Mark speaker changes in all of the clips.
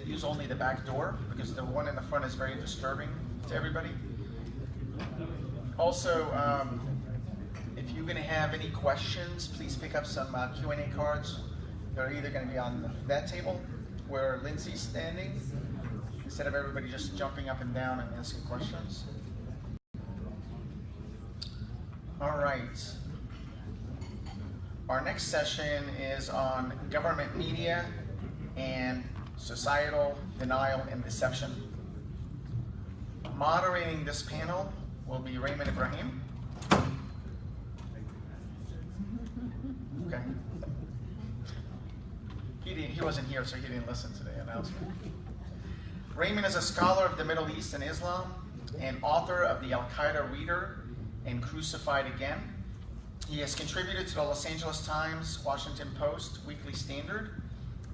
Speaker 1: use only the back door because the one in the front is very disturbing to everybody. Also, if you're going to have any questions, please pick up some Q&A cards. They're either going to be on that table where Lindsay's standing, instead of everybody just jumping up and down and asking questions. All right. Our next session is on government media and societal denial and deception. Moderating this panel will be Raymond Ibrahim. Okay. He wasn't here, so he didn't listen to the announcement. Raymond is a scholar of the Middle East and Islam and author of the Al-Qaeda Reader and Crucified Again. He has contributed to the Los Angeles Times, Washington Post, Weekly Standard,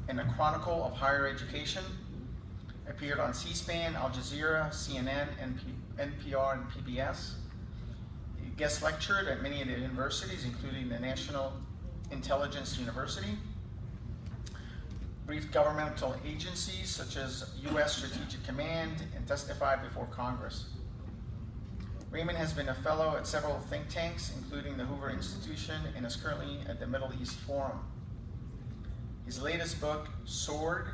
Speaker 1: and the Chronicle of Higher Education. Appeared on C-SPAN, Al Jazeera, CNN, NPR, and PBS. He guest lectured at many of the universities, including the National Intelligence University. Briefed governmental agencies such as U.S. Strategic Command and testified before Congress. Raymond has been a fellow at several think tanks, including the Hoover Institution, and is currently at the Middle East Forum. His latest book, Sword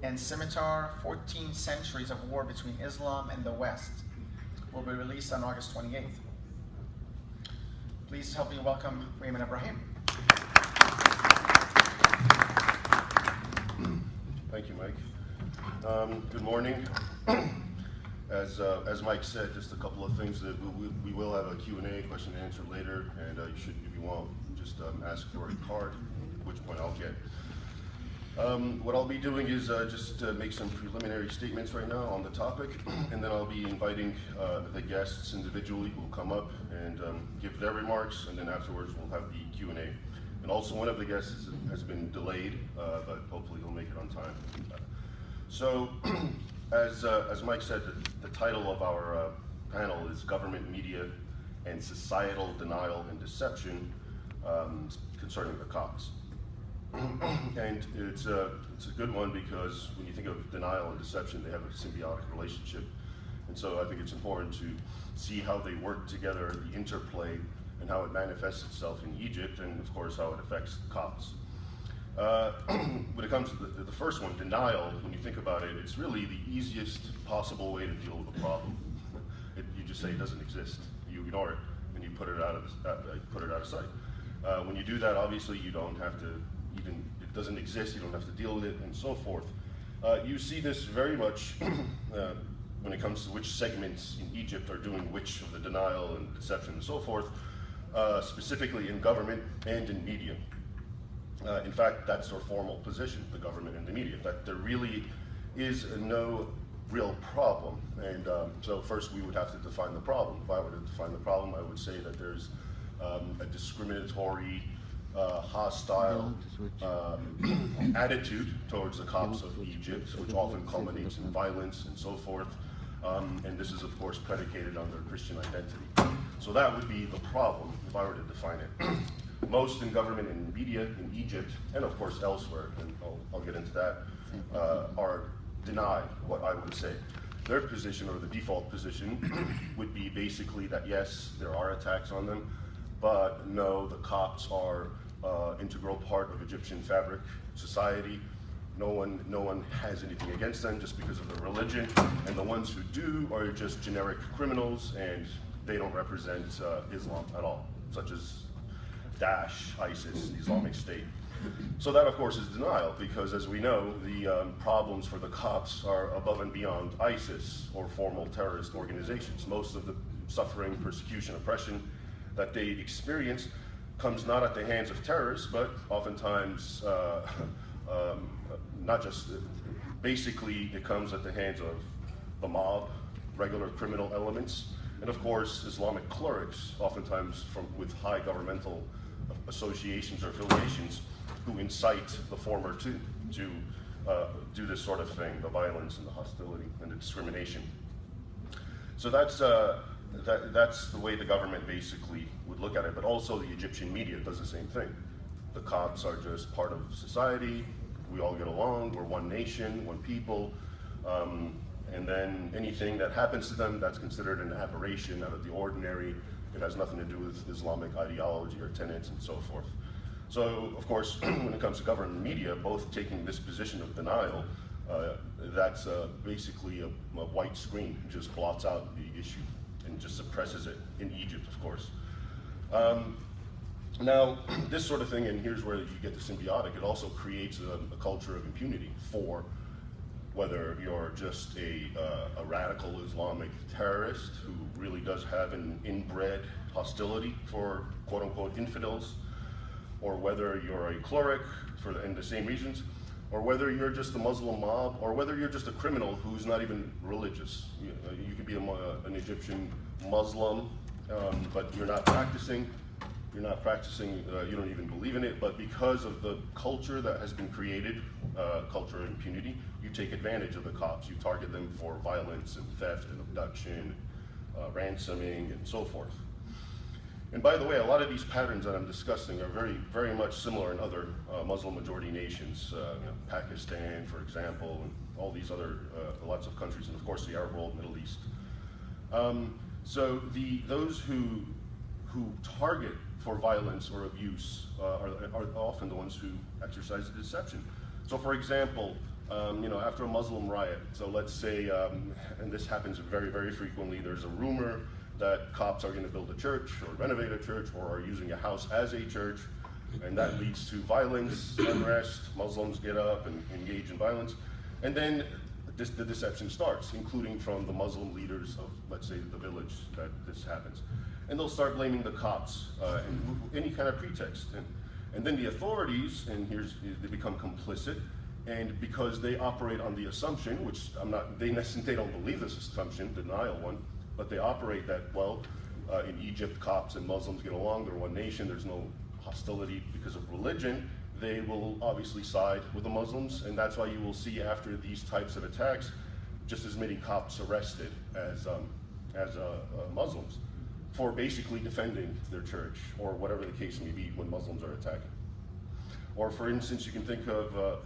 Speaker 1: and Scimitar, 14 Centuries of War Between Islam and the West, will be released on August 28th. Please help me welcome Raymond Ibrahim.
Speaker 2: Thank you, Mike. Good morning. As Mike said, just a couple of things that we will have a Q&A, question and answer later, and you should, if you want, just ask for a card, at which point I'll get. What I'll be doing is just make some preliminary statements right now on the topic, and then I'll be inviting the guests individually who will come up and give their remarks, and then afterwards we'll have the Q&A. And also one of the guests has been delayed, but hopefully he'll make it on time. So, as Mike said, the title of our panel is Government Media and Societal Denial and Deception concerning the Copts. And it's a good one because when you think of denial and deception, they have a symbiotic relationship. And so I think it's important to see how they work together, the interplay, and how it manifests itself in Egypt, and of course how it affects the Copts. When it comes to the first one, denial, when you think about it, it's really the easiest possible way to deal with a problem. You just say it doesn't exist, you ignore it, and you put it out of sight. When you do that, obviously you don't have to even, it doesn't exist, you don't have to deal with it, and so forth. You see this very much when it comes to which segments in Egypt are doing which of the denial and deception and so forth, specifically in government and in media. In fact, that's their formal position, the government and the media, that there really is no real problem. And so first we would have to define the problem. If I were to define the problem, I would say that there's a discriminatory, hostile attitude towards the Copts of Egypt, which often culminates in violence and so forth. And this is, of course, predicated on their Christian identity. So that would be the problem, if I were to define it. Most in government and media in Egypt, and of course elsewhere, and I'll get into that, are denied what I would say. Their position, or the default position, would be basically that yes, there are attacks on them, but no, the Copts are integral part of Egyptian fabric society. No one has anything against them just because of their religion, and the ones who do are just generic criminals, and they don't represent Islam at all, such as Daesh, ISIS, the Islamic State. So that, of course, is denial, because as we know, the problems for the Copts are above and beyond ISIS or formal terrorist organizations. Most of the suffering, persecution, oppression that they experience comes not at the hands of terrorists, but oftentimes not just, basically it comes at the hands of the mob, regular criminal elements, and of course Islamic clerics, oftentimes with high governmental associations or affiliations, who incite the former to do this sort of thing, the violence and the hostility and the discrimination. So that's the way the government basically would look at it, but also the Egyptian media does the same thing. The Copts are just part of society, we all get along, we're one nation, one people, and then anything that happens to them, that's considered an aberration out of the ordinary. It has nothing to do with Islamic ideology or tenets and so forth. So, of course, when it comes to government and media, both taking this position of denial, that's basically a white screen, just blots out the issue and just suppresses it in Egypt, of course. Now, this sort of thing, and here's where you get the symbiotic, it also creates a culture of impunity for whether you're just a radical Islamic terrorist who really does have an inbred hostility for quote-unquote infidels, or whether you're a cleric and the same reasons, or whether you're just a Muslim mob, or whether you're just a criminal who's not even religious. You could be an Egyptian Muslim, but you're not practicing, you don't even believe in it, but because of the culture that has been created, culture of impunity, you take advantage of the cops. You target them for violence and theft and abduction, ransoming, and so forth. And by the way, a lot of these patterns that I'm discussing are very, very much similar in other Muslim majority nations, Pakistan, for example, and all these other lots of countries, and of course the Arab world, Middle East. So those who target for violence or abuse are often the ones who exercise the deception. So, for example, after a Muslim riot, so let's say, and this happens very, very frequently, there's a rumor that cops are going to build a church or renovate a church or are using a house as a church, and that leads to violence, unrest, Muslims get up and engage in violence, and then the deception starts, including from the Muslim leaders of, let's say, the village that this happens. And they'll start blaming the cops and any kind of pretext. And then the authorities, and they become complicit, and because they operate on the assumption, which they don't believe this assumption, denial one, but they operate that, well, in Egypt, Copts and Muslims get along, they're one nation, there's no hostility because of religion, they will obviously side with the Muslims, and that's why you will see after these types of attacks, just as many Copts arrested as Muslims for basically defending their church, or whatever the case may be when Muslims are attacking. Or for instance, you can think of the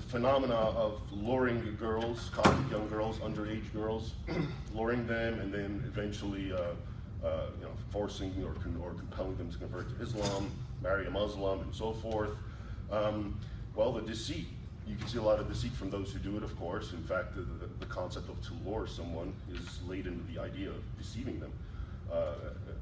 Speaker 2: phenomena of luring girls, Coptic young girls, underage girls, luring them and then eventually forcing or compelling them to convert to Islam, marry a Muslim, and so forth. Well, the deceit, you can see a lot of deceit from those who do it, of course. In fact, the concept of to lure someone is laden with the idea of deceiving them.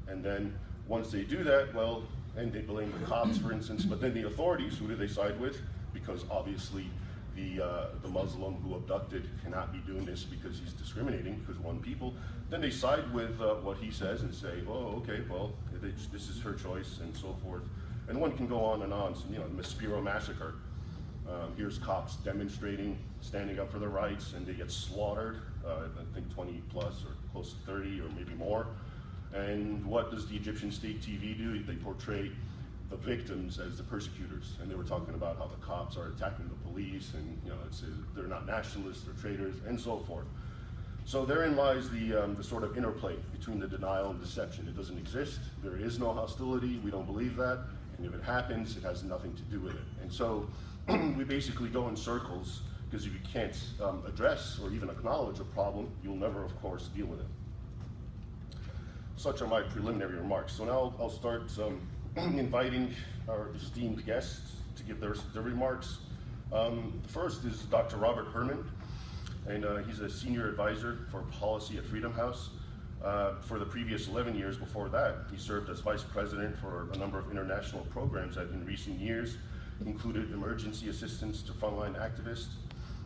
Speaker 2: And then once they do that, well, and they blame the cops, for instance, but then the authorities, who do they side with? Because obviously the Muslim who abducted cannot be doing this because he's discriminating, because one people. Then they side with what he says and say, oh, okay, well, this is her choice, and so forth. And one can go on and on. So, the Maspero massacre. Here's cops demonstrating, standing up for their rights, and they get slaughtered. I think 20 plus, or close to 30, or maybe more. And what does the Egyptian state TV do? They portray the victims as the persecutors, and they were talking about how the cops are attacking the police, and they're not nationalists, they're traitors, and so forth. So therein lies the sort of interplay between the denial and deception. It doesn't exist. There is no hostility. We don't believe that. And if it happens, it has nothing to do with it. And so we basically go in circles, because if you can't address or even acknowledge a problem, you'll never, of course, deal with it. Such are my preliminary remarks. So now I'll start inviting our esteemed guests to give their remarks. First is Dr. Robert Herman, and he's a senior advisor for policy at Freedom House. For the previous 11 years before that, he served as vice president for a number of international programs that in recent years included emergency assistance to frontline activists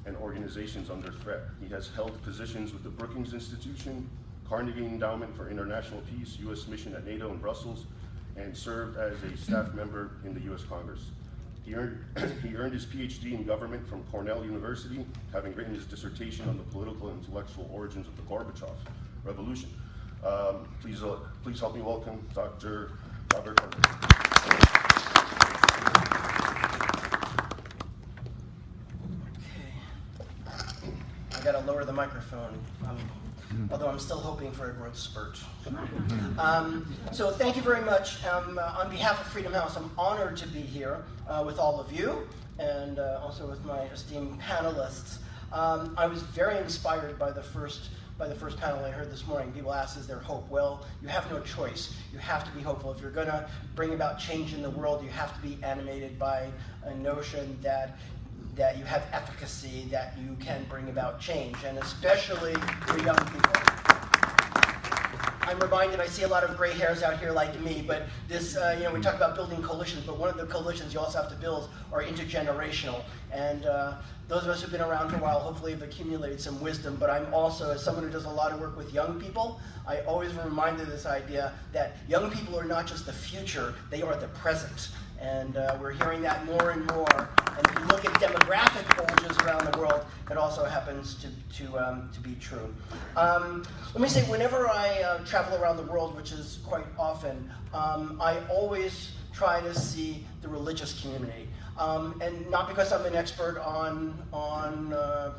Speaker 2: and organizations under threat. He has held positions with the Brookings Institution, Carnegie Endowment for International Peace, U.S. Mission at NATO in Brussels, and served as a staff member in the U.S. Congress. He earned his PhD in government from Cornell University, having written his dissertation on the political and intellectual origins of the Gorbachev Revolution. Please help me welcome Dr. Robert Herman.
Speaker 3: Okay. I gotta lower the microphone. although I'm still hoping for a growth spurt. So thank you very much. On behalf of Freedom House, I'm honored to be here with all of you and also with my esteemed panelists. I was very inspired by the first panel I heard this morning. People asked, is there hope? Well, you have no choice. You have to be hopeful. If you're going to bring about change in the world, you have to be animated by a notion that you have efficacy, that you can bring about change, and especially for young people. I'm reminded, I see a lot of gray hairs out here like me, but this, we talk about building coalitions, but one of the coalitions you also have to build are intergenerational. And those of us who've been around for a while hopefully have accumulated some wisdom, but I'm also, as someone who does a lot of work with young people, I always remind of this idea that young people are not just the future, they are the present. And we're hearing that more and more. And if you look at demographic bulges around the world, it also happens to be true. Let me say, whenever I travel around the world, which is quite often, I always try to see the religious community. And not because I'm an expert on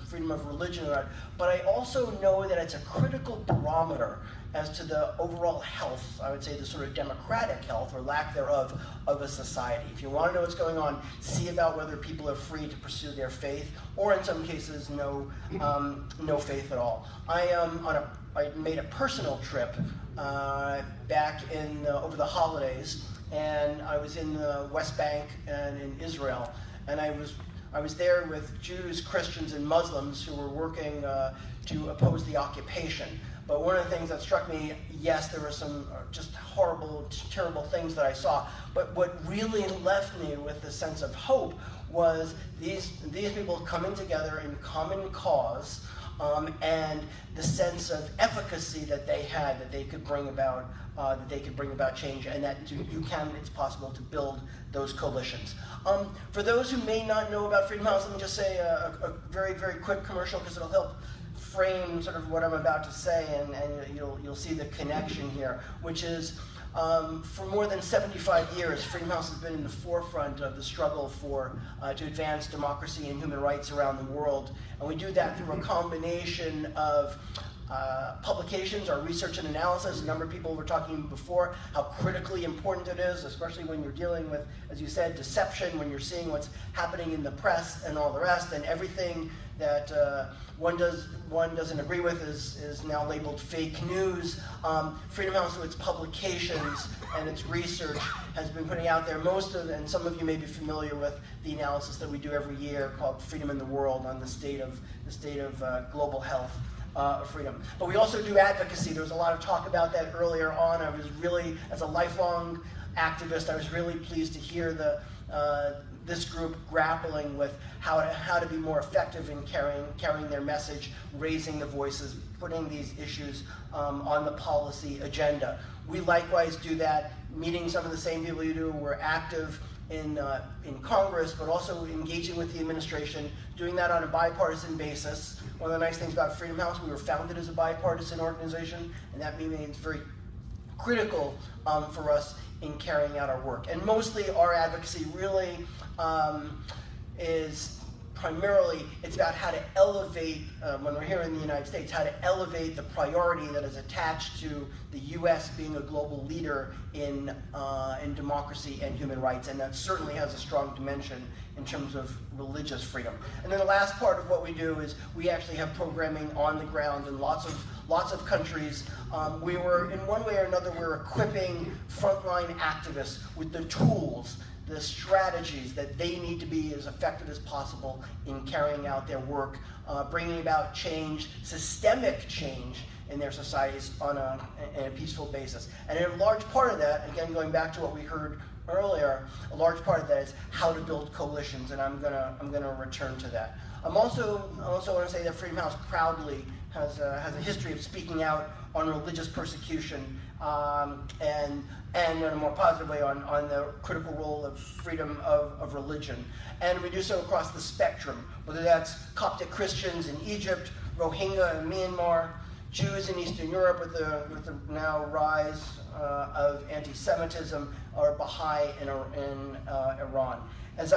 Speaker 3: freedom of religion, but I also know that it's a critical barometer as to the overall health, I would say the sort of democratic health, or lack thereof, of a society. If you want to know what's going on, see about whether people are free to pursue their faith, or in some cases, no faith at all. I made a personal trip back in over the holidays, and I was in the West Bank and in Israel, and I was there with Jews, Christians, and Muslims who were working to oppose the occupation. But one of the things that struck me, yes, there were some just horrible, terrible things that I saw, but what really left me with a sense of hope was these people coming together in common cause, and the sense of efficacy that they had, that they could bring about change, and that it's possible to build those coalitions. For those who may not know about Freedom House, let me just say a very, very quick commercial, because it'll help frame sort of what I'm about to say, and you'll see the connection here, which is for more than 75 years, Freedom House has been in the forefront of the struggle to advance democracy and human rights around the world, and we do that through a combination of publications, our research and analysis. A number of people were talking before how critically important it is, especially when you're dealing with, as you said, deception, when you're seeing what's happening in the press and all the rest, and everything that one doesn't agree with is now labeled fake news. Freedom House, through its publications and its research, has been putting out there and some of you may be familiar with the analysis that we do every year called Freedom in the World, on the state of global health. Freedom. But we also do advocacy. There was a lot of talk about that earlier on. I was really, as a lifelong activist, I was really pleased to hear this group grappling with how to be more effective in carrying their message, raising the voices, putting these issues on the policy agenda. We likewise do that, meeting some of the same people you do. We're active in Congress, but also engaging with the administration, doing that on a bipartisan basis. One of the nice things about Freedom House, we were founded as a bipartisan organization, and that means very critical for us in carrying out our work. And mostly our advocacy really is primarily, it's about how to elevate, when we're here in the United States, how to elevate the priority that is attached to the U.S. being a global leader in democracy and human rights, and that certainly has a strong dimension in terms of religious freedom. And then the last part of what we do is we actually have programming on the ground in lots of countries. We were, in one way or another, we're equipping frontline activists with the tools, the strategies that they need to be as effective as possible in carrying out their work, bringing about change, systemic change in their societies on a peaceful basis. And a large part of that, again going back to what we heard earlier, a large part of that is how to build coalitions, and I'm gonna return to that. I also want to say that Freedom House proudly has a history of speaking out on religious persecution, and in a more positive way on the critical role of freedom of religion. And we do so across the spectrum, whether that's Coptic Christians in Egypt, Rohingya in Myanmar, Jews in Eastern Europe with the now rise of anti-Semitism, or Baha'i in Iran. As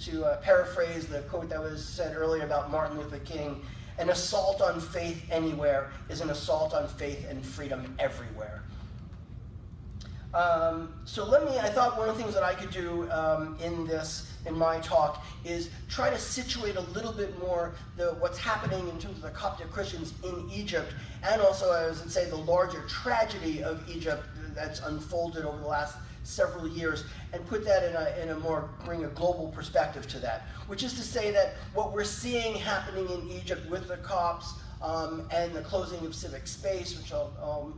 Speaker 3: to paraphrase the quote that was said earlier about Martin Luther King, An assault on faith anywhere is an assault on faith and freedom everywhere. I thought one of the things that I could do in my talk, is try to situate a little bit more what's happening in terms of the Coptic Christians in Egypt, and also, I would say, the larger tragedy of Egypt that's unfolded over the last several years, and put that bring a global perspective to that. Which is to say that what we're seeing happening in Egypt with the Copts, and the closing of civic space, which I'll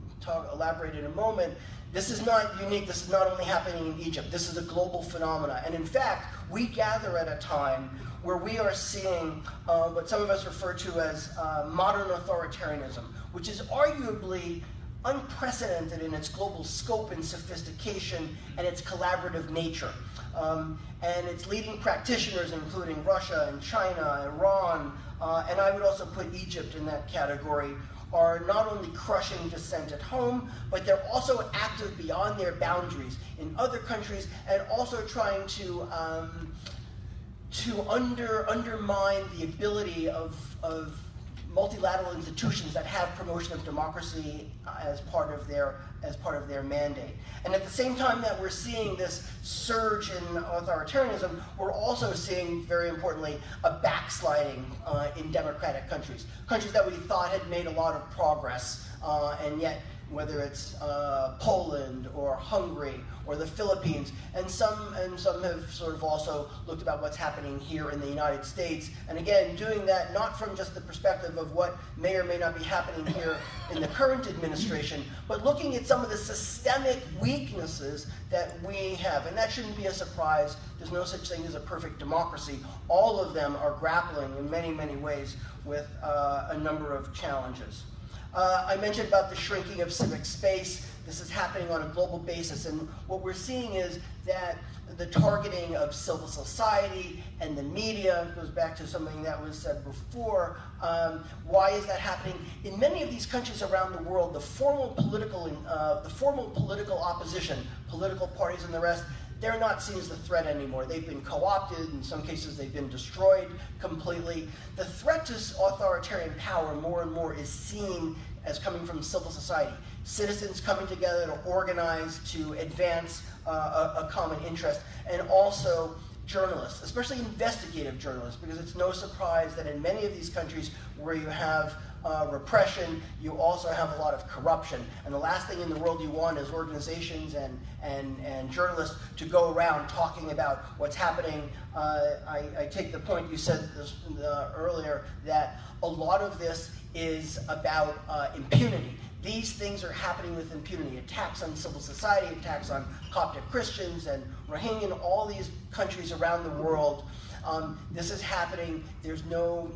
Speaker 3: elaborate in a moment, this is not unique. This is not only happening in Egypt. This is a global phenomena. And in fact, we gather at a time where we are seeing what some of us refer to as modern authoritarianism, which is arguably unprecedented in its global scope and sophistication and its collaborative nature. And its leading practitioners, including Russia and China, Iran, and I would also put Egypt in that category, are not only crushing dissent at home, but they're also active beyond their boundaries in other countries, and also trying to undermine the ability of multilateral institutions that have promotion of democracy as part of their mandate. And at the same time that we're seeing this surge in authoritarianism, we're also seeing, very importantly, a backsliding in democratic countries. Countries that we thought had made a lot of progress, and yet, whether it's Poland or Hungary or the Philippines, and some have sort of also looked about what's happening here in the United States, and again, doing that not from just the perspective of what may or may not be happening here in the current administration, but looking at some of the systemic weaknesses that we have. And that shouldn't be a surprise. There's no such thing as a perfect democracy. All of them are grappling in many, many ways with a number of challenges. I mentioned about the shrinking of civic space. This is happening on a global basis, and what we're seeing is that the targeting of civil society and the media goes back to something that was said before. Why is that happening? In many of these countries around the world, the formal political opposition, political parties and the rest, they're not seen as the threat anymore. They've been co-opted. In some cases, they've been destroyed completely. The threat to authoritarian power more and more is seen as coming from civil society. Citizens coming together to organize, to advance a common interest, and also journalists, especially investigative journalists, because it's no surprise that in many of these countries where you have repression, you also have a lot of corruption. And the last thing in the world you want is organizations and journalists to go around talking about what's happening. I take the point you said this, earlier, that a lot of this is about impunity. These things are happening with impunity. Attacks on civil society, attacks on Coptic Christians and Rohingya, all these countries around the world. This is happening. There's no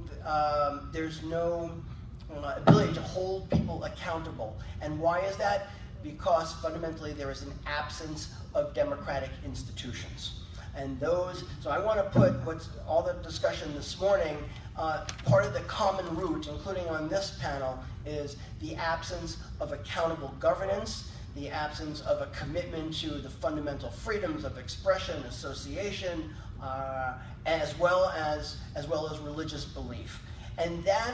Speaker 3: ability to hold people accountable. And why is that? Because fundamentally there is an absence of democratic institutions. And so I want to put all the discussion this morning, part of the common root, including on this panel, is the absence of accountable governance, the absence of a commitment to the fundamental freedoms of expression, association, as well as religious belief. And that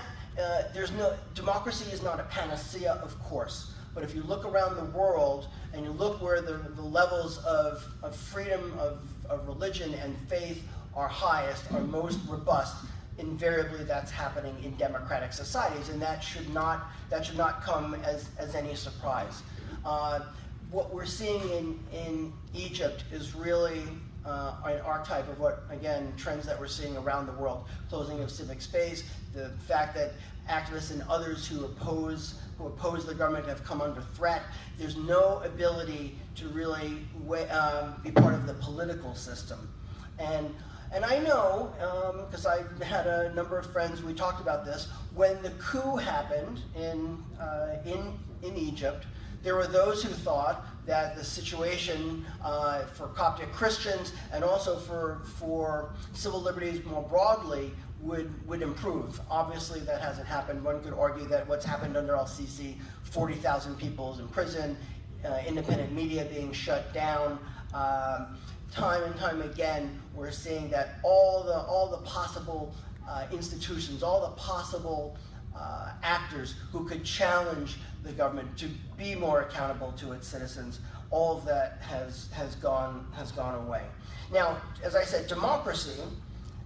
Speaker 3: democracy is not a panacea, of course. But if you look around the world and you look where the levels of freedom of religion and faith are highest, are most robust, invariably that's happening in democratic societies, and that should not come as any surprise. What we're seeing in Egypt is really an archetype of what, again, trends that we're seeing around the world. Closing of civic space, the fact that activists and others who oppose the government have come under threat. There's no ability to really be part of the political system. And I know, because I had a number of friends, we talked about this, when the coup happened in Egypt, there were those who thought that the situation for Coptic Christians and also for civil liberties more broadly would improve. Obviously that hasn't happened. One could argue that what's happened under Al-Sisi, 40,000 people in prison, independent media being shut down, time and time again, we're seeing that all the possible institutions, all the possible actors who could challenge the government to be more accountable to its citizens, all of that has gone away. Now, as I said, democracy,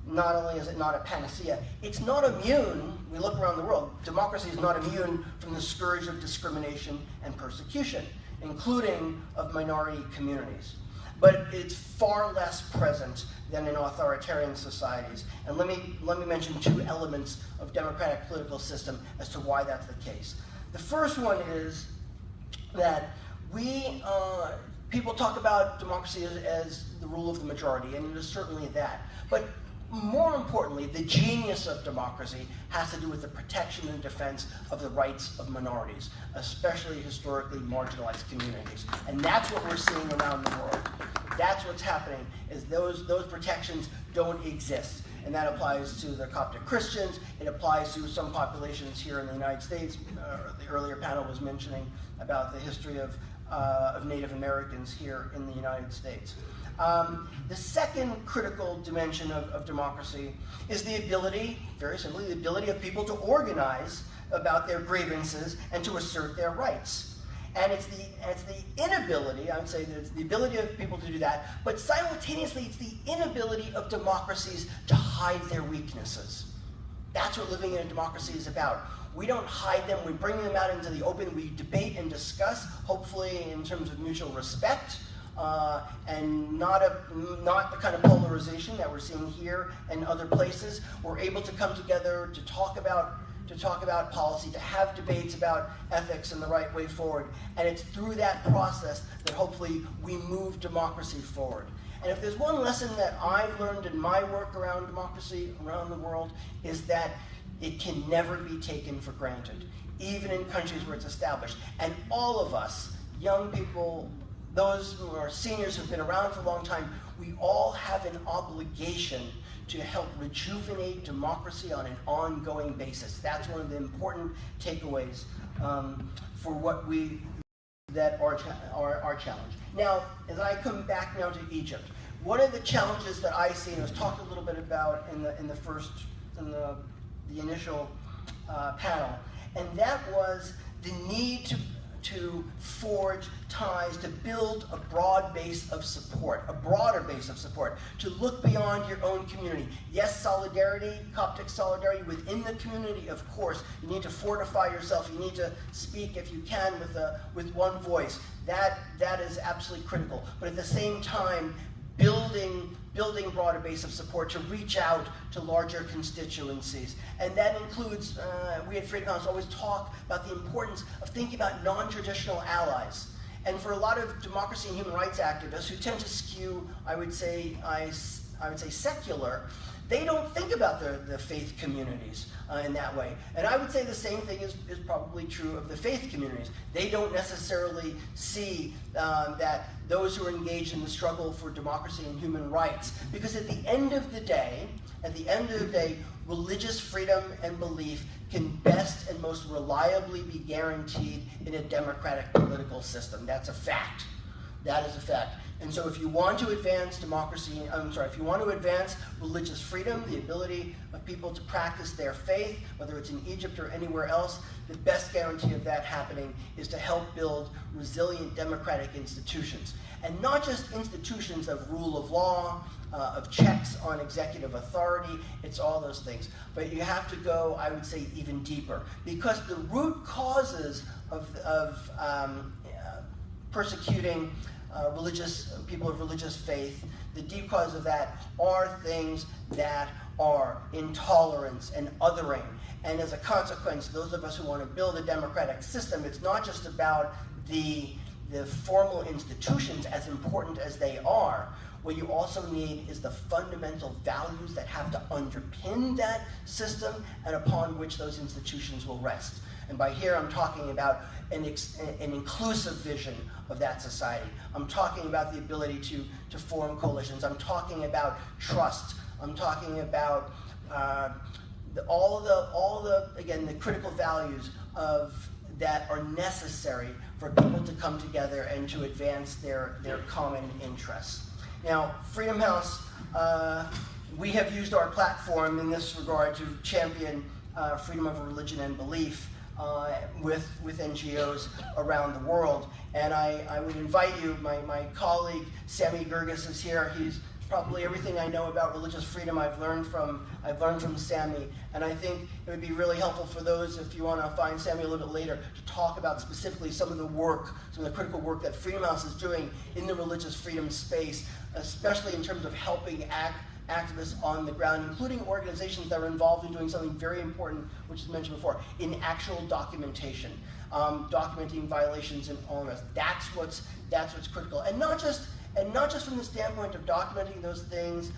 Speaker 3: not only is it not a panacea, it's not immune. We look around the world, democracy is not immune from the scourge of discrimination and persecution, including of minority communities. But it's far less present than in authoritarian societies. And let me mention two elements of democratic political system as to why that's the case. The first one is that people talk about democracy as the rule of the majority, and it is certainly that. But more importantly, the genius of democracy has to do with the protection and defense of the rights of minorities, especially historically marginalized communities. And that's what we're seeing around the world. That's what's happening, is those protections don't exist. And that applies to the Coptic Christians, it applies to some populations here in the United States. The earlier panel was mentioning about the history of Native Americans here in the United States. The second critical dimension of democracy is the ability, very simply, the ability of people to organize about their grievances and to assert their rights. And it's the inability, I would say that it's the ability of people to do that, but simultaneously it's the inability of democracies to hide their weaknesses. That's what living in a democracy is about. We don't hide them, we bring them out into the open, we debate and discuss, hopefully in terms of mutual respect, and not the kind of polarization that we're seeing here and other places. We're able to come together to talk about policy, to have debates about ethics and the right way forward. And it's through that process that hopefully we move democracy forward. And if there's one lesson that I've learned in my work around democracy around the world, is that it can never be taken for granted, even in countries where it's established. And all of us, young people, those who are seniors who've been around for a long time, we all have an obligation to help rejuvenate democracy on an ongoing basis. That's one of the important takeaways for what that our challenge. Now, as I come back now to Egypt, one of the challenges that I see, and was talked a little bit about in the initial panel, and that was the need to forge ties, to build a broad base of support, a broader base of support, to look beyond your own community. Yes, solidarity, Coptic solidarity within the community, of course. You need to fortify yourself. You need to speak, if you can, with one voice. That is absolutely critical. But at the same time, building a broader base of support to reach out to larger constituencies. And that includes, we at Freedom House always talk about the importance of thinking about non-traditional allies. And for a lot of democracy and human rights activists who tend to skew, I would say secular, they don't think about the faith communities in that way. And I would say the same thing is probably true of the faith communities. They don't necessarily see that those who are engaged in the struggle for democracy and human rights, because at the end of the day, religious freedom and belief can best and most reliably be guaranteed in a democratic political system. That's a fact. That is a fact. And so if you want to advance if you want to advance religious freedom, the ability of people to practice their faith, whether it's in Egypt or anywhere else, the best guarantee of that happening is to help build resilient democratic institutions. And not just institutions of rule of law, of checks on executive authority, it's all those things. But you have to go, I would say, even deeper. Because the root causes of persecuting people of religious faith, the deep cause of that are things that are intolerance and othering. And as a consequence, those of us who want to build a democratic system, it's not just about the formal institutions, as important as they are. What you also need is the fundamental values that have to underpin that system and upon which those institutions will rest. And by here, I'm talking about an inclusive vision of that society. I'm talking about the ability to form coalitions. I'm talking about trust. I'm talking about all the critical values that are necessary for people to come together and to advance their common interests. Now, Freedom House, we have used our platform in this regard to champion freedom of religion and belief with NGOs around the world. And I would invite you, my colleague Sammy Gerges is here. He's probably everything I know about religious freedom I've learned from Sammy. And I think it would be really helpful for those, if you want to find Sammy a little bit later, to talk about specifically some of the work, some of the critical work that Freedom House is doing in the religious freedom space, especially in terms of helping activists on the ground, including organizations that are involved in doing something very important, which is mentioned before, in actual documentation, documenting violations and all the rest. That's what's critical, and not just from the standpoint of documenting those things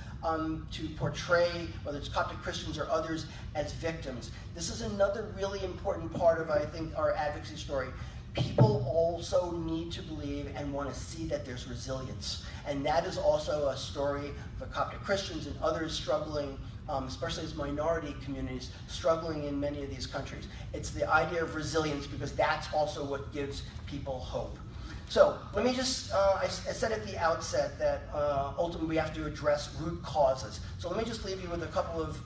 Speaker 3: to portray, whether it's Coptic Christians or others, as victims. This is another really important part of, I think, our advocacy story. People also need to believe and want to see that there's resilience. And that is also a story for Coptic Christians and others struggling, especially as minority communities, struggling in many of these countries. It's the idea of resilience, because that's also what gives people hope. So let me just, I said at the outset that ultimately we have to address root causes. So let me just leave you with a couple of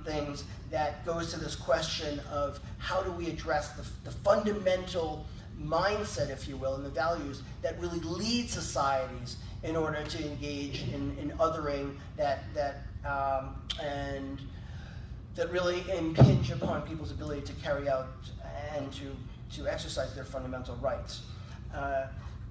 Speaker 3: things that goes to this question of how do we address the fundamental mindset, if you will, and the values that really lead societies in order to engage in othering and that really impinge upon people's ability to carry out and to exercise their fundamental rights.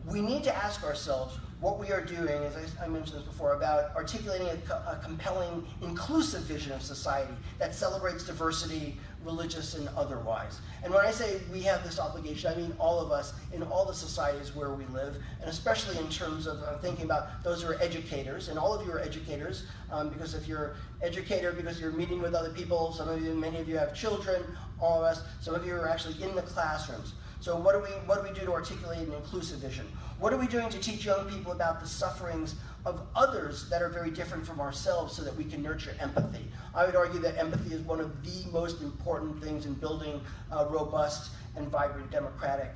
Speaker 3: We need to ask ourselves what we are doing, as I mentioned this before, about articulating a compelling, inclusive vision of society that celebrates diversity, religious and otherwise. And when I say we have this obligation, I mean all of us in all the societies where we live, and especially in terms of thinking about those who are educators, and all of you are educators, because if you're educator, because you're meeting with other people, many of you have children, all of us, some of you are actually in the classrooms. So what do we do to articulate an inclusive vision? What are we doing to teach young people about the sufferings of others that are very different from ourselves so that we can nurture empathy? I would argue that empathy is one of the most important things in building robust and vibrant democratic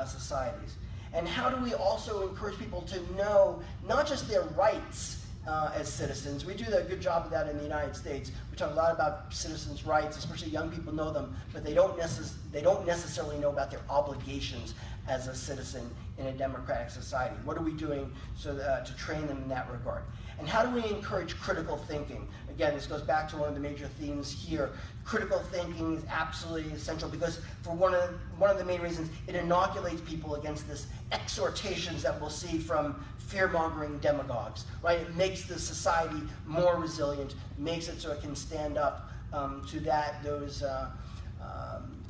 Speaker 3: societies. And how do we also encourage people to know not just their rights as citizens? We do a good job of that in the United States. We talk a lot about citizens' rights, especially young people know them, but they don't necessarily know about their obligations as a citizen in a democratic society. What are we doing to train them in that regard? And how do we encourage critical thinking? Again, this goes back to one of the major themes here. Critical thinking is absolutely essential because for one of the main reasons, it inoculates people against this exhortations that we'll see from fear-mongering demagogues, right? It makes the society more resilient, makes it so it can stand up to those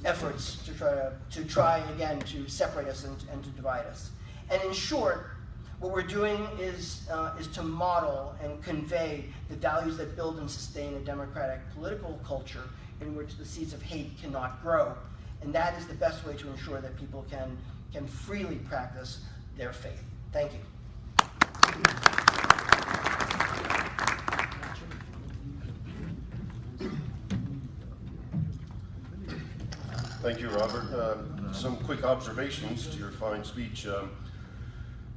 Speaker 3: efforts to try again to separate us and to divide us. And in short, what we're doing is to model and convey the values that build and sustain a democratic political culture in which the seeds of hate cannot grow. And that is the best way to ensure that people can freely practice their faith. Thank you.
Speaker 2: Thank you, Robert. Some quick observations to your fine speech.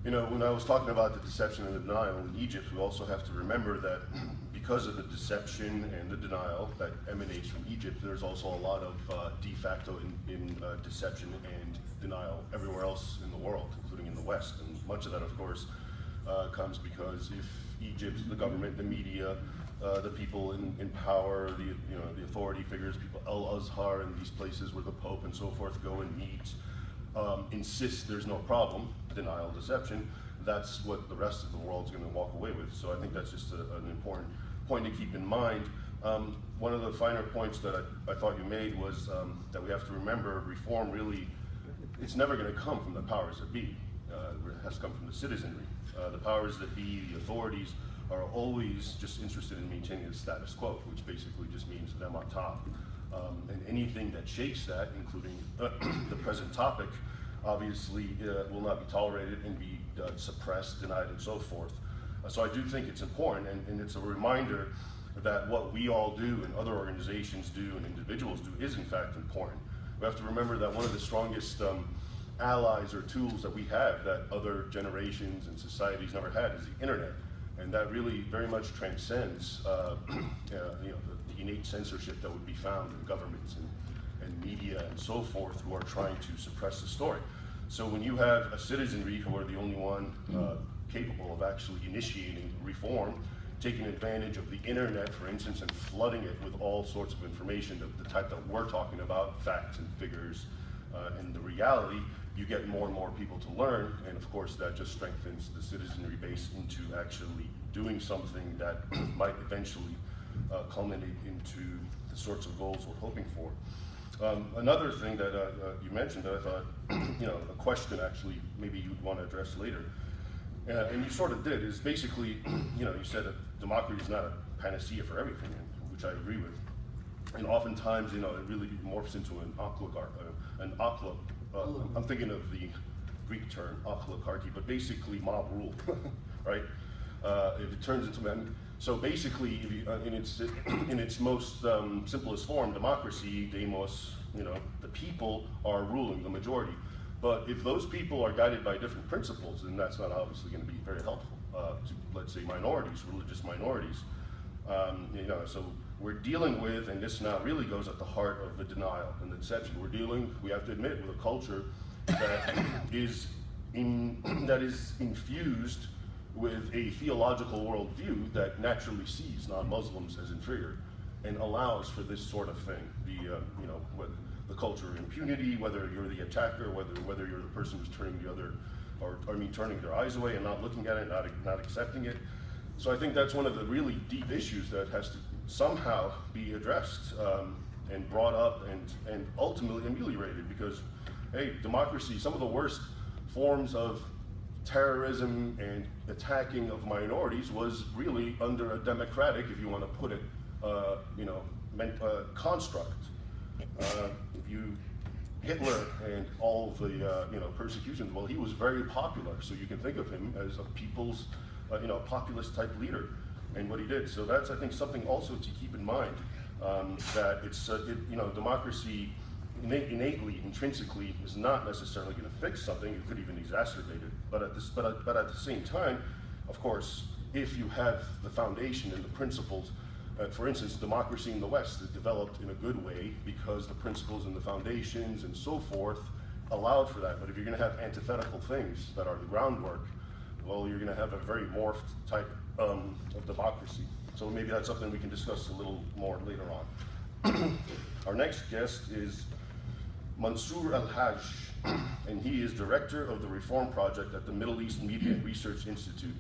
Speaker 2: When I was talking about the deception and the denial in Egypt, we also have to remember that because of the deception and the denial that emanates from Egypt, there's also a lot of de facto in deception and denial everywhere else in the world, including in the West. And much of that, of course, comes because if Egypt, the government, the media, the people in power, the authority figures, people, Al-Haj and these places where the Pope and so forth go and meet, insist there's no problem, denial, deception, that's what the rest of the world's going to walk away with. So I think that's just an important point to keep in mind. One of the finer points that I thought you made was that we have to remember reform really, it's never going to come from the powers that be. It has to come from the citizenry. The powers that be, the authorities, are always just interested in maintaining the status quo, which basically just means them on top. And anything that shakes that, including the present topic, obviously will not be tolerated and be suppressed, denied, and so forth. So I do think it's important, and it's a reminder that what we all do and other organizations do and individuals do is in fact important. We have to remember that one of the strongest allies or tools that we have that other generations and societies never had is the internet. And that really very much transcends the innate censorship that would be found in governments and media and so forth who are trying to suppress the story. So when you have a citizenry who are the only one capable of actually initiating reform, taking advantage of the internet, for instance, and flooding it with all sorts of information of the type that we're talking about, facts and figures, and the reality, you get more and more people to learn, and of course that just strengthens the citizenry base into actually doing something that might eventually culminate into the sorts of goals we're hoping for. Another thing that you mentioned that I thought, a question actually maybe you'd want to address later, and you sort of did, is basically, you said that democracy is not a panacea for everything, which I agree with. And oftentimes, it really morphs into an I'm thinking of the Greek term, oligarchy, but basically mob rule, right? If it turns into so basically, if you, in its most simplest form, democracy, demos, the people are ruling the majority. But if those people are guided by different principles, then that's not obviously going to be very helpful to, let's say, minorities, religious minorities. So we're dealing with, and this now really goes at the heart of the denial and the deception. We have to admit, with a culture that is infused with a theological worldview that naturally sees non-Muslims as inferior and allows for this sort of thing. The culture of impunity, whether you're the attacker, whether you're the person who's turning turning their eyes away and not looking at it, not accepting it. So I think that's one of the really deep issues that has to somehow be addressed and brought up and ultimately ameliorated, because, hey, democracy, some of the worst forms of terrorism and attacking of minorities was really under a democratic, if you want to put it, construct. Hitler and all the persecutions, well, he was very popular, so you can think of him as a people's, populist type leader, and what he did. So that's, I think, something also to keep in mind, that it's, democracy innately, intrinsically, is not necessarily going to fix something. It could even exacerbate it. But at the same time, of course, if you have the foundation and the principles. For instance, democracy in the West is developed in a good way because the principles and the foundations and so forth allowed for that. But if you're going to have antithetical things that are the groundwork, well, you're going to have a very morphed type of democracy. So maybe that's something we can discuss a little more later on. Our next guest is Mansour Al-Haj, and he is director of the Reform Project at the Middle East Media and Research Institute.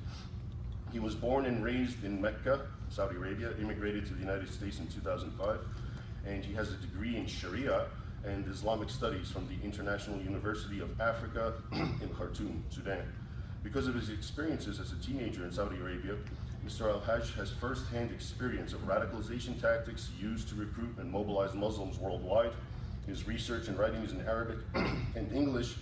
Speaker 2: He was born and raised in Mecca, Saudi Arabia, immigrated to the United States in 2005, and he has a degree in Sharia and Islamic Studies from the International University of Africa in Khartoum, Sudan. Because of his experiences as a teenager in Saudi Arabia, Mr. Al-Haj has first-hand experience of radicalization tactics used to recruit and mobilize Muslims worldwide. His research and writings in Arabic and English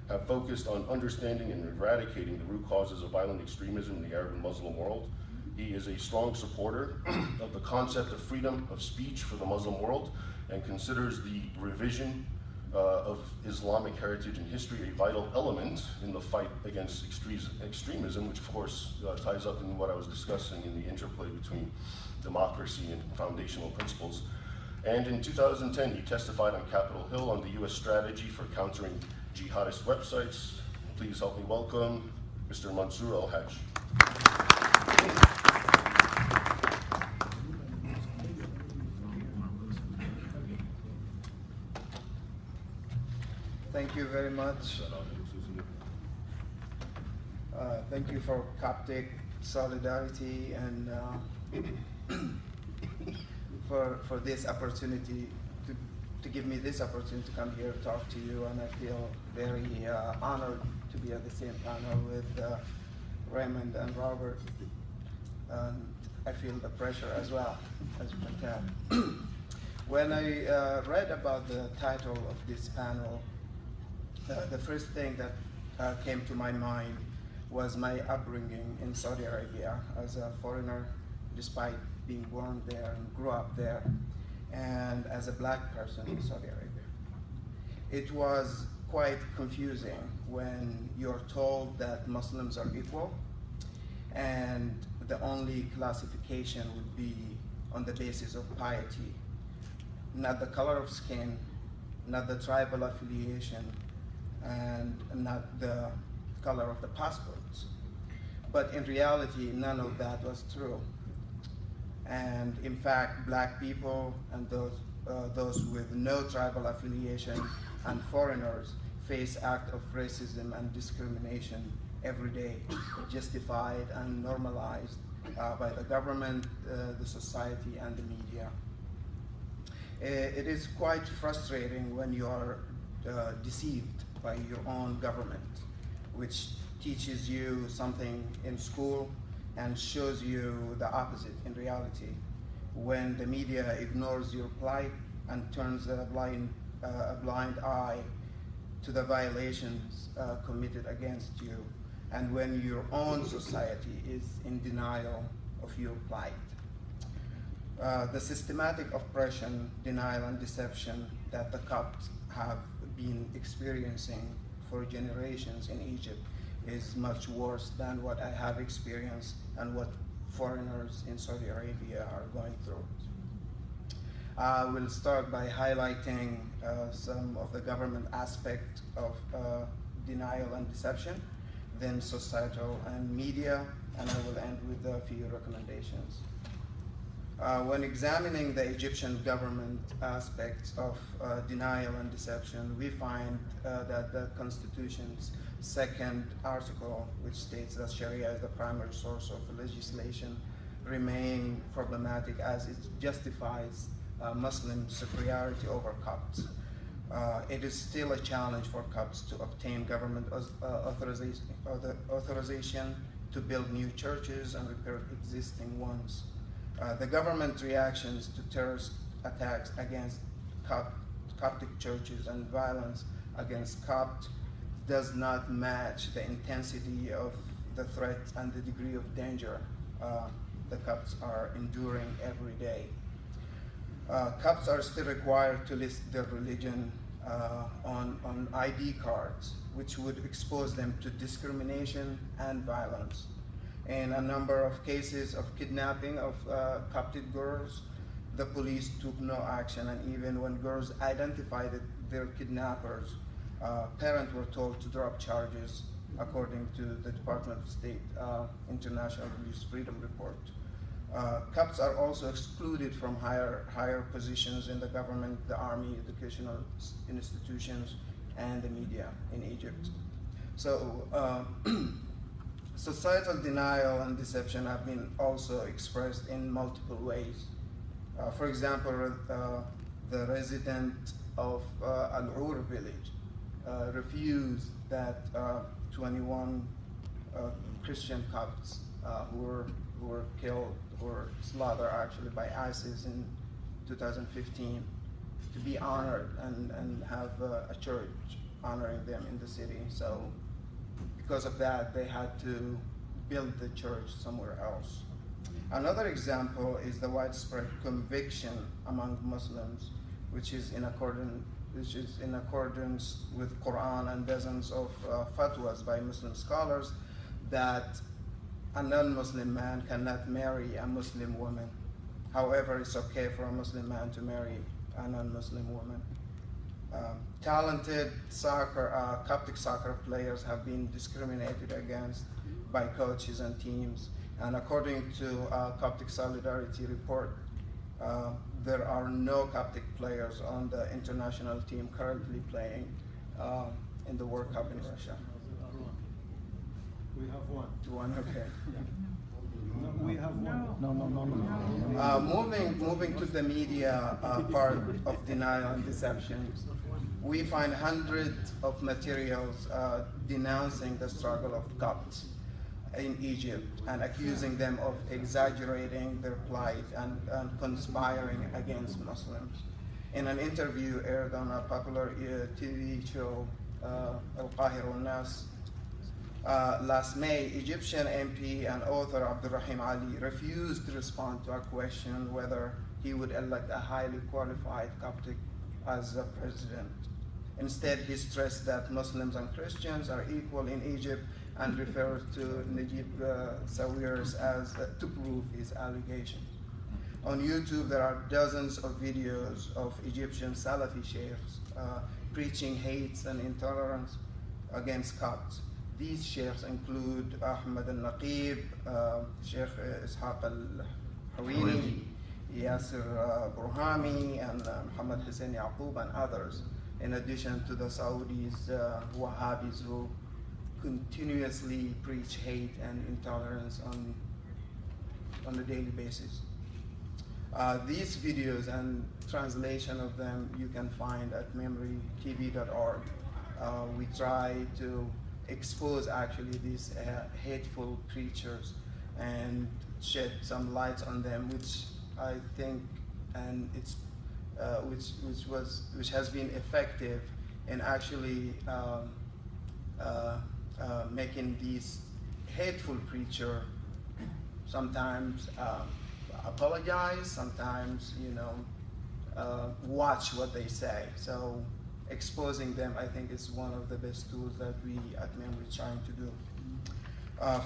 Speaker 2: have focused on understanding and eradicating the root causes of violent extremism in the Arab and Muslim world. He is a strong supporter of the concept of freedom of speech for the Muslim world and considers the revision of Islamic heritage and history a vital element in the fight against extremism, which of course ties up in what I was discussing in the interplay between democracy and foundational principles. And in 2010, he testified on Capitol Hill on the U.S. strategy for countering jihadist websites. Please help me welcome Mr. Mansour Al-Haj.
Speaker 4: Thank you very much. Thank you for Coptic solidarity and for this opportunity to give me this opportunity to come here to talk to you, and I feel very honored to be at the same panel with Raymond and Robert. And I feel the pressure as well, as you can tell. When I read about the title of this panel, the first thing that came to my mind was my upbringing in Saudi Arabia as a foreigner, despite being born there and grew up there, and as a black person in Saudi Arabia. It was quite confusing when you're told that Muslims are equal, and the only classification would be on the basis of piety, not the color of skin, not the tribal affiliation, and not the color of the passports. But in reality, none of that was true. And in fact, black people and those with no tribal affiliation and foreigners face acts of racism and discrimination every day, justified and normalized by the government, the society, and the media. It is quite frustrating when you are deceived by your own government, which teaches you something in school and shows you the opposite in reality, when the media ignores your plight and turns a blind eye to the violations committed against you, and when your own society is in denial of your plight. The systematic oppression, denial, and deception that the Copts have been experiencing for generations in Egypt is much worse than what I have experienced and what foreigners in Saudi Arabia are going through. I will start by highlighting some of the government aspects of denial and deception, then societal and media, and I will end with a few recommendations. When examining the Egyptian government aspects of denial and deception, we find that the Constitution's second article, which states that Sharia is the primary source of legislation, remain problematic as it justifies Muslim superiority over Copts. It is still a challenge for Copts to obtain government authorization to build new churches and repair existing ones. The government reactions to terrorist attacks against Coptic churches and violence against Copts does not match the intensity of the threat and the degree of danger the Copts are enduring every day. Copts are still required to list their religion on ID cards, which would expose them to discrimination and violence. In a number of cases of kidnapping of Coptic girls, the police took no action, and even when girls identified their kidnappers, parents were told to drop charges, according to the Department of State International Religious Freedom Report. Copts are also excluded from higher positions in the government, the army, educational institutions, and the media in Egypt. So, societal denial and deception have been also expressed in multiple ways. For example, the resident of Al-Ur village refused that 21 Christian Copts who were killed or slaughtered actually by ISIS in 2015 to be honored and have a church honoring them in the city. So because of that, they had to build the church somewhere else. Another example is the widespread conviction among Muslims, which is in accordance with Quran and dozens of fatwas by Muslim scholars, that a non-Muslim man cannot marry a Muslim woman. However, it's okay for a Muslim man to marry a non-Muslim woman. Talented Coptic soccer players have been discriminated against by coaches and teams. And according to Coptic Solidarity Report, there are no Coptic players on the international team currently playing in the World Cup in Russia.
Speaker 5: We have one.
Speaker 4: One, okay.
Speaker 5: No, we have one.
Speaker 4: Moving to the media part of denial and deception, we find hundreds of materials denouncing the struggle of Copts in Egypt and accusing them of exaggerating their plight and conspiring against Muslims. In an interview aired on a popular TV show, Al-Nas, last May, Egyptian MP and author Ibrahim Ali refused to respond to a question whether he would elect a highly qualified Coptic as the president. Instead, he stressed that Muslims and Christians are equal in Egypt and referred to Najib Sawiris as to prove his allegation. On YouTube, there are dozens of videos of Egyptian Salafi sheikhs preaching hate and intolerance against Copts. These sheikhs include Ahmed al-Naqib, Sheikh Ishaq al-Hawini, Yasir Burhami, and Muhammad Hussein Yaqub, and others, in addition to the Saudis, Wahhabis, who continuously preach hate and intolerance on a daily basis. These videos and translation of them you can find at memorytv.org. We try to expose actually these hateful preachers and shed some light on them, which I think, and it's which has been effective in actually making these hateful preacher sometimes apologize, sometimes watch what they say. So exposing them, I think, is one of the best tools that we at Memory are trying to do.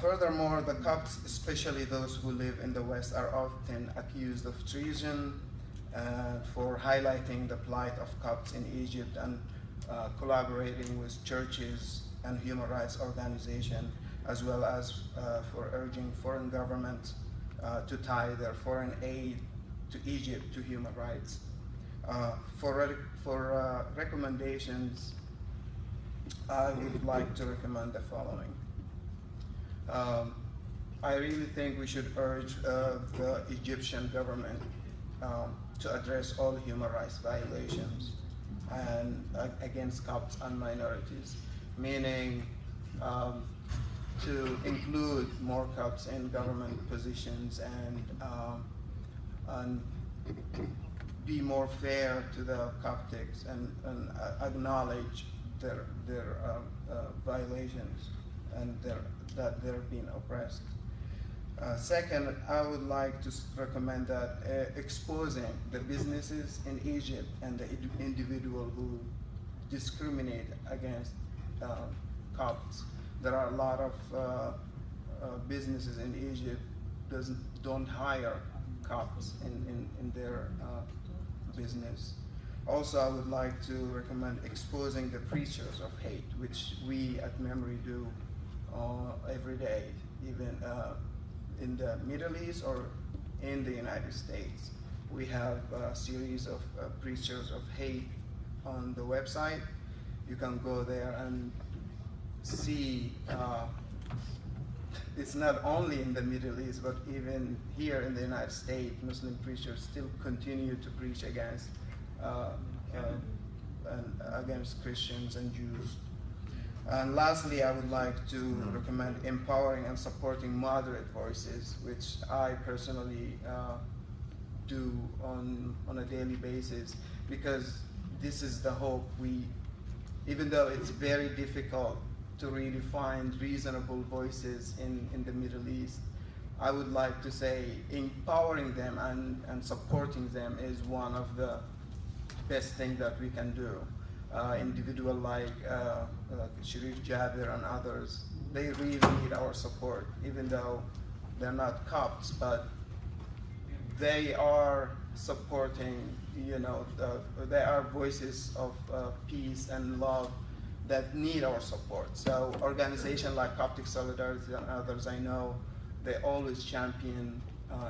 Speaker 4: Furthermore, the Copts, especially those who live in the West, are often accused of treason for highlighting the plight of Copts in Egypt and collaborating with churches and human rights organizations, as well as for urging foreign governments to tie their foreign aid to Egypt to human rights. For recommendations, I would like to recommend the following. I really think we should urge the Egyptian government to address all human rights violations and against Copts and minorities, meaning to include more Copts in government positions and be more fair to the Coptics and acknowledge their violations and that they're being oppressed. Second, I would like to recommend that exposing the businesses in Egypt and the individual who discriminate against Copts. There are a lot of businesses in Egypt don't hire Copts in their business. Also, I would like to recommend exposing the preachers of hate, which we at Memory do every day, even in the Middle East or in the United States. We have a series of preachers of hate on the website. You can go there and see it's not only in the Middle East, but even here in the United States, Muslim preachers still continue to preach against Christians and Jews. And lastly, I would like to recommend empowering and supporting moderate voices, which I personally do on a daily basis, because this is the hope. Even though it's very difficult to really find reasonable voices in the Middle East, I would like to say empowering them and supporting them is one of the best things that we can do. Individual like Sharif Jabir and others, they really need our support, even though they're not Copts, but they are supporting, they are voices of peace and love that need our support. So organizations like Coptic Solidarity and others, I know they always champion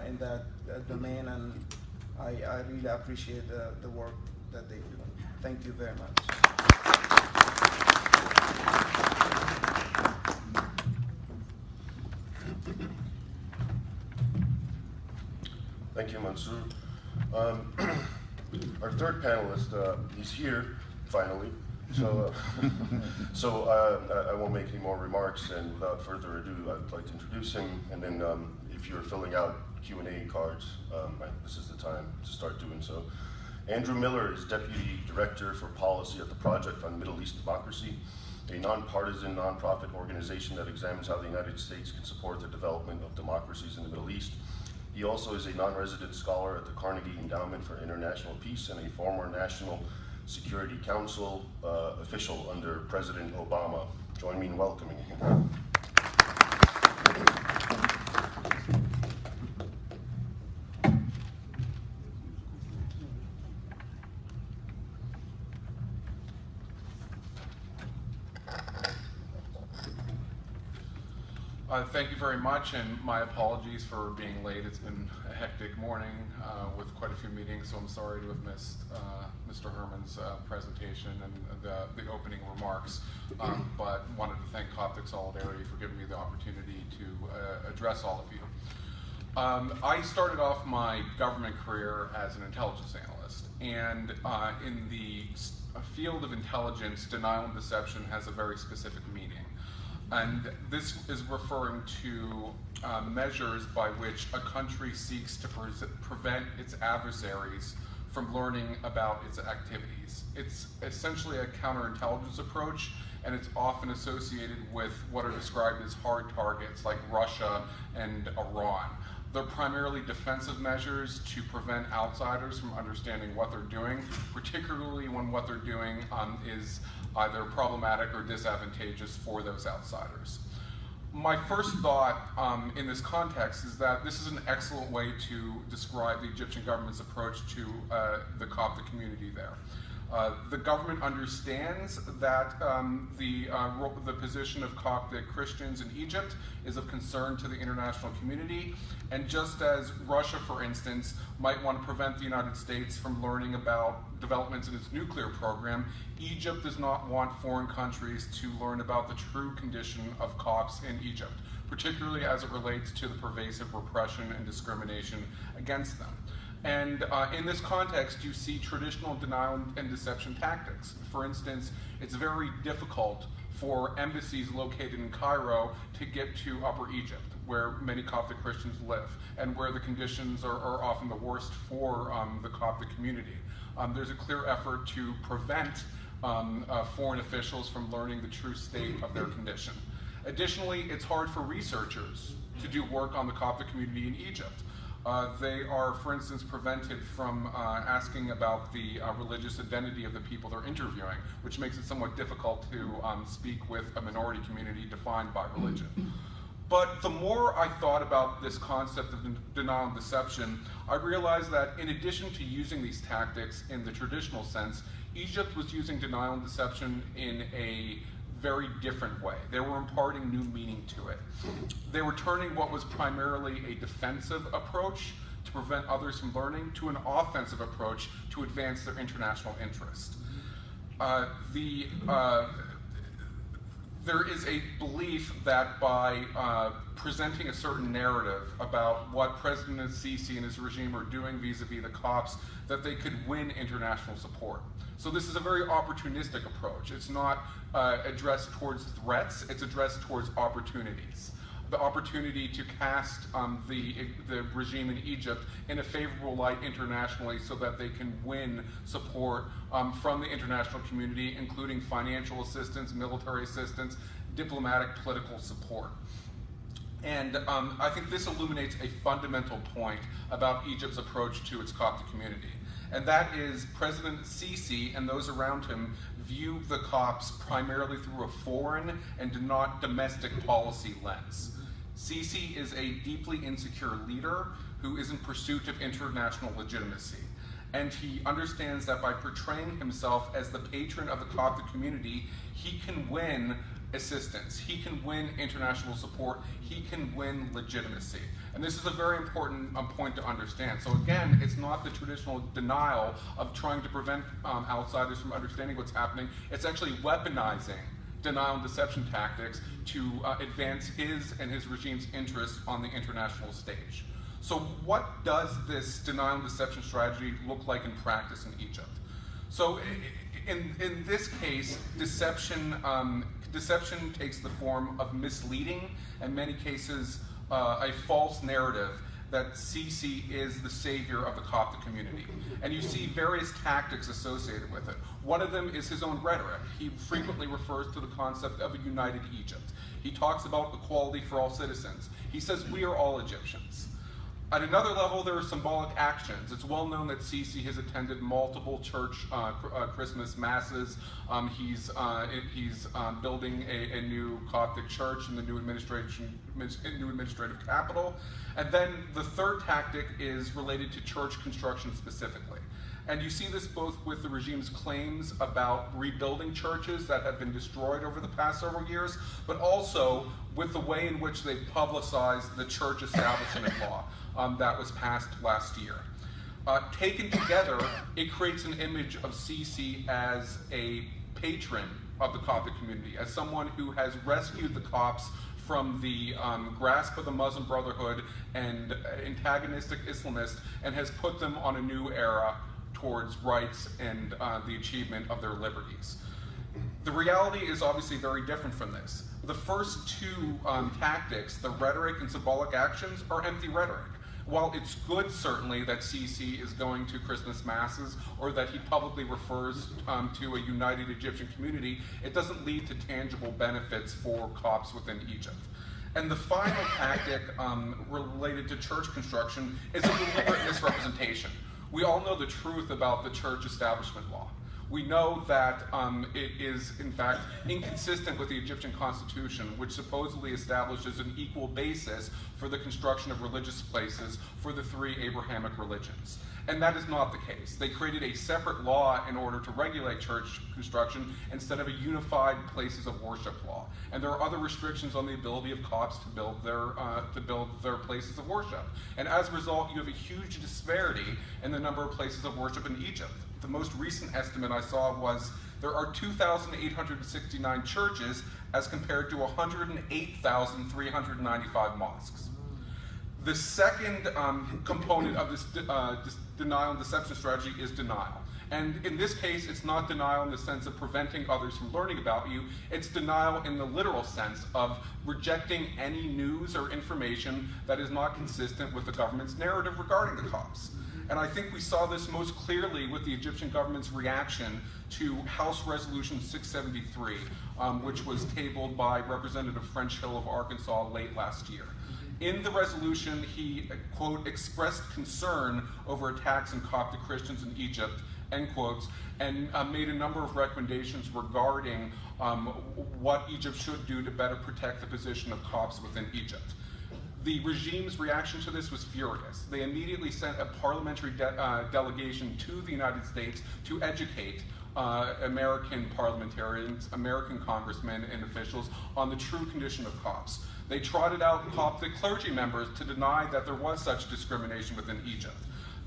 Speaker 4: in that domain, and I really appreciate the work that they do. Thank you very much.
Speaker 2: Thank you, Mansour. Our third panelist, he's here, finally. So, I won't make any more remarks, and without further ado, I'd like to introduce him, and then if you're filling out Q&A cards, this is the time to start doing so. Andrew Miller is Deputy Director for Policy at the Project on Middle East Democracy, a nonpartisan nonprofit organization that examines how the United States can support the development of democracies in the Middle East. He also is a non-resident scholar at the Carnegie Endowment for International Peace and a former National Security Council official under President Obama. Join me in welcoming him.
Speaker 6: Thank you very much, and my apologies for being late. It's been a hectic morning with quite a few meetings, so I'm sorry to have missed Mr. Herman's presentation and the opening remarks, but wanted to thank Coptic Solidarity for giving me the opportunity to address all of you. I started off my government career as an intelligence analyst, and in the field of intelligence, denial and deception has a very specific meaning. And this is referring to measures by which a country seeks to prevent its adversaries from learning about its activities. It's essentially a counterintelligence approach, and it's often associated with what are described as hard targets like Russia and Iran. They're primarily defensive measures to prevent outsiders from understanding what they're doing, particularly when what they're doing is either problematic or disadvantageous for those outsiders. My first thought in this context is that this is an excellent way to describe the Egyptian government's approach to the Coptic community there. The government understands that the position of Coptic Christians in Egypt is of concern to the international community, and just as Russia, for instance, might want to prevent the United States from learning about developments in its nuclear program, Egypt does not want foreign countries to learn about the true condition of Copts in Egypt, particularly as it relates to the pervasive repression and discrimination against them. And in this context, you see traditional denial and deception tactics. For instance, it's very difficult for embassies located in Cairo to get to Upper Egypt, where many Coptic Christians live, and where the conditions are often the worst for the Coptic community. There's a clear effort to prevent foreign officials from learning the true state of their condition. Additionally, it's hard for researchers to do work on the Coptic community in Egypt. They are, for instance, prevented from asking about the religious identity of the people they're interviewing, which makes it somewhat difficult to speak with a minority community defined by religion. But the more I thought about this concept of denial and deception, I realized that in addition to using these tactics in the traditional sense, Egypt was using denial and deception in a very different way. They were imparting new meaning to it. They were turning what was primarily a defensive approach to prevent others from learning to an offensive approach to advance their international interest. There is a belief that by presenting a certain narrative about what President Sisi and his regime are doing vis-a-vis the Copts, that they could win international support. So this is a very opportunistic approach. It's not addressed towards threats, it's addressed towards opportunities. The opportunity to cast the regime in Egypt in a favorable light internationally so that they can win support from the international community, including financial assistance, military assistance, diplomatic, political support. And I think this illuminates a fundamental point about Egypt's approach to its Coptic community. And that is President Sisi and those around him view the Copts primarily through a foreign and not domestic policy lens. Sisi is a deeply insecure leader who is in pursuit of international legitimacy. And he understands that by portraying himself as the patron of the Coptic community, he can win assistance, he can win international support, he can win legitimacy. And this is a very important point to understand. So again, it's not the traditional denial of trying to prevent outsiders from understanding what's happening. It's actually weaponizing denial and deception tactics to advance his and his regime's interests on the international stage. So what does this denial and deception strategy look like in practice in Egypt? So in this case, deception takes the form of misleading, in many cases, a false narrative that Sisi is the savior of the Coptic community. And you see various tactics associated with it. One of them is his own rhetoric. He frequently refers to the concept of a united Egypt. He talks about equality for all citizens. He says, we are all Egyptians. At another level, there are symbolic actions. It's well known that Sisi has attended multiple church Christmas masses. He's building a new Coptic church in the new administrative capital. And then the third tactic is related to church construction specifically. And you see this both with the regime's claims about rebuilding churches that have been destroyed over the past several years, but also with the way in which they publicized the church establishment law that was passed last year. Taken together, it creates an image of Sisi as a patron of the Coptic community, as someone who has rescued the Copts from the grasp of the Muslim Brotherhood and antagonistic Islamists, and has put them on a new era towards rights and the achievement of their liberties. The reality is obviously very different from this. The first two tactics, the rhetoric and symbolic actions, are empty rhetoric. While it's good, certainly, that Sisi is going to Christmas masses or that he publicly refers to a united Egyptian community, it doesn't lead to tangible benefits for Copts within Egypt. And the final tactic related to church construction is a deliberate misrepresentation. We all know the truth about the church establishment law. We know that it is, in fact, inconsistent with the Egyptian constitution, which supposedly establishes an equal basis for the construction of religious places for the three Abrahamic religions. And that is not the case. They created a separate law in order to regulate church construction instead of a unified places of worship law. And there are other restrictions on the ability of Copts to build their places of worship. And as a result, you have a huge disparity in the number of places of worship in Egypt. The most recent estimate I saw was there are 2,869 churches as compared to 108,395 mosques. The second component of this denial and deception strategy is denial. And in this case, it's not denial in the sense of preventing others from learning about you. It's denial in the literal sense of rejecting any news or information that is not consistent with the government's narrative regarding the Copts. And I think we saw this most clearly with the Egyptian government's reaction to House Resolution 673, which was tabled by Representative French Hill of Arkansas late last year. In the resolution, he, quote, expressed concern over attacks on Coptic Christians in Egypt, end quotes, and made a number of recommendations regarding what Egypt should do to better protect the position of Copts within Egypt. The regime's reaction to this was furious. They immediately sent a parliamentary delegation to the United States to educate American parliamentarians, American congressmen and officials on the true condition of Copts. They trotted out Coptic clergy members to deny that there was such discrimination within Egypt.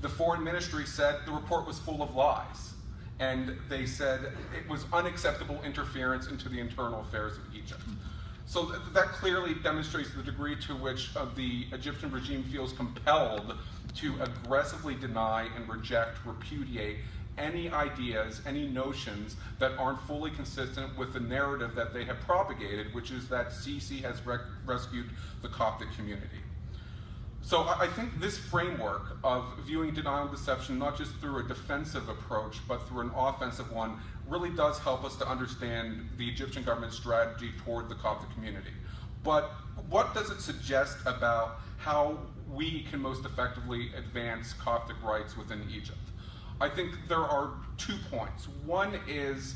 Speaker 6: The foreign ministry said the report was full of lies, and they said it was unacceptable interference into the internal affairs of Egypt. So that clearly demonstrates the degree to which the Egyptian regime feels compelled to aggressively deny and reject, repudiate any ideas, any notions that aren't fully consistent with the narrative that they have propagated, which is that Sisi has rescued the Coptic community. So I think this framework of viewing denial and deception not just through a defensive approach, but through an offensive one, really does help us to understand the Egyptian government's strategy toward the Coptic community. But what does it suggest about how we can most effectively advance Coptic rights within Egypt? I think there are 2 points. One is,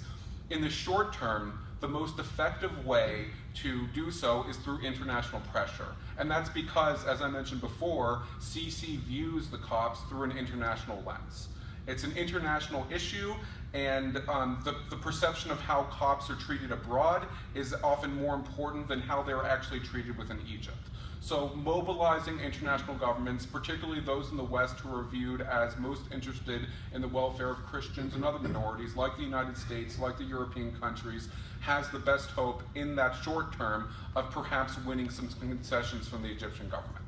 Speaker 6: in the short term, the most effective way to do so is through international pressure. And that's because, as I mentioned before, Sisi views the Copts through an international lens. It's an international issue, and the perception of how Copts are treated abroad is often more important than how they're actually treated within Egypt. So mobilizing international governments, particularly those in the West who are viewed as most interested in the welfare of Christians and other minorities, like the United States, like the European countries, has the best hope in that short term of perhaps winning some concessions from the Egyptian government.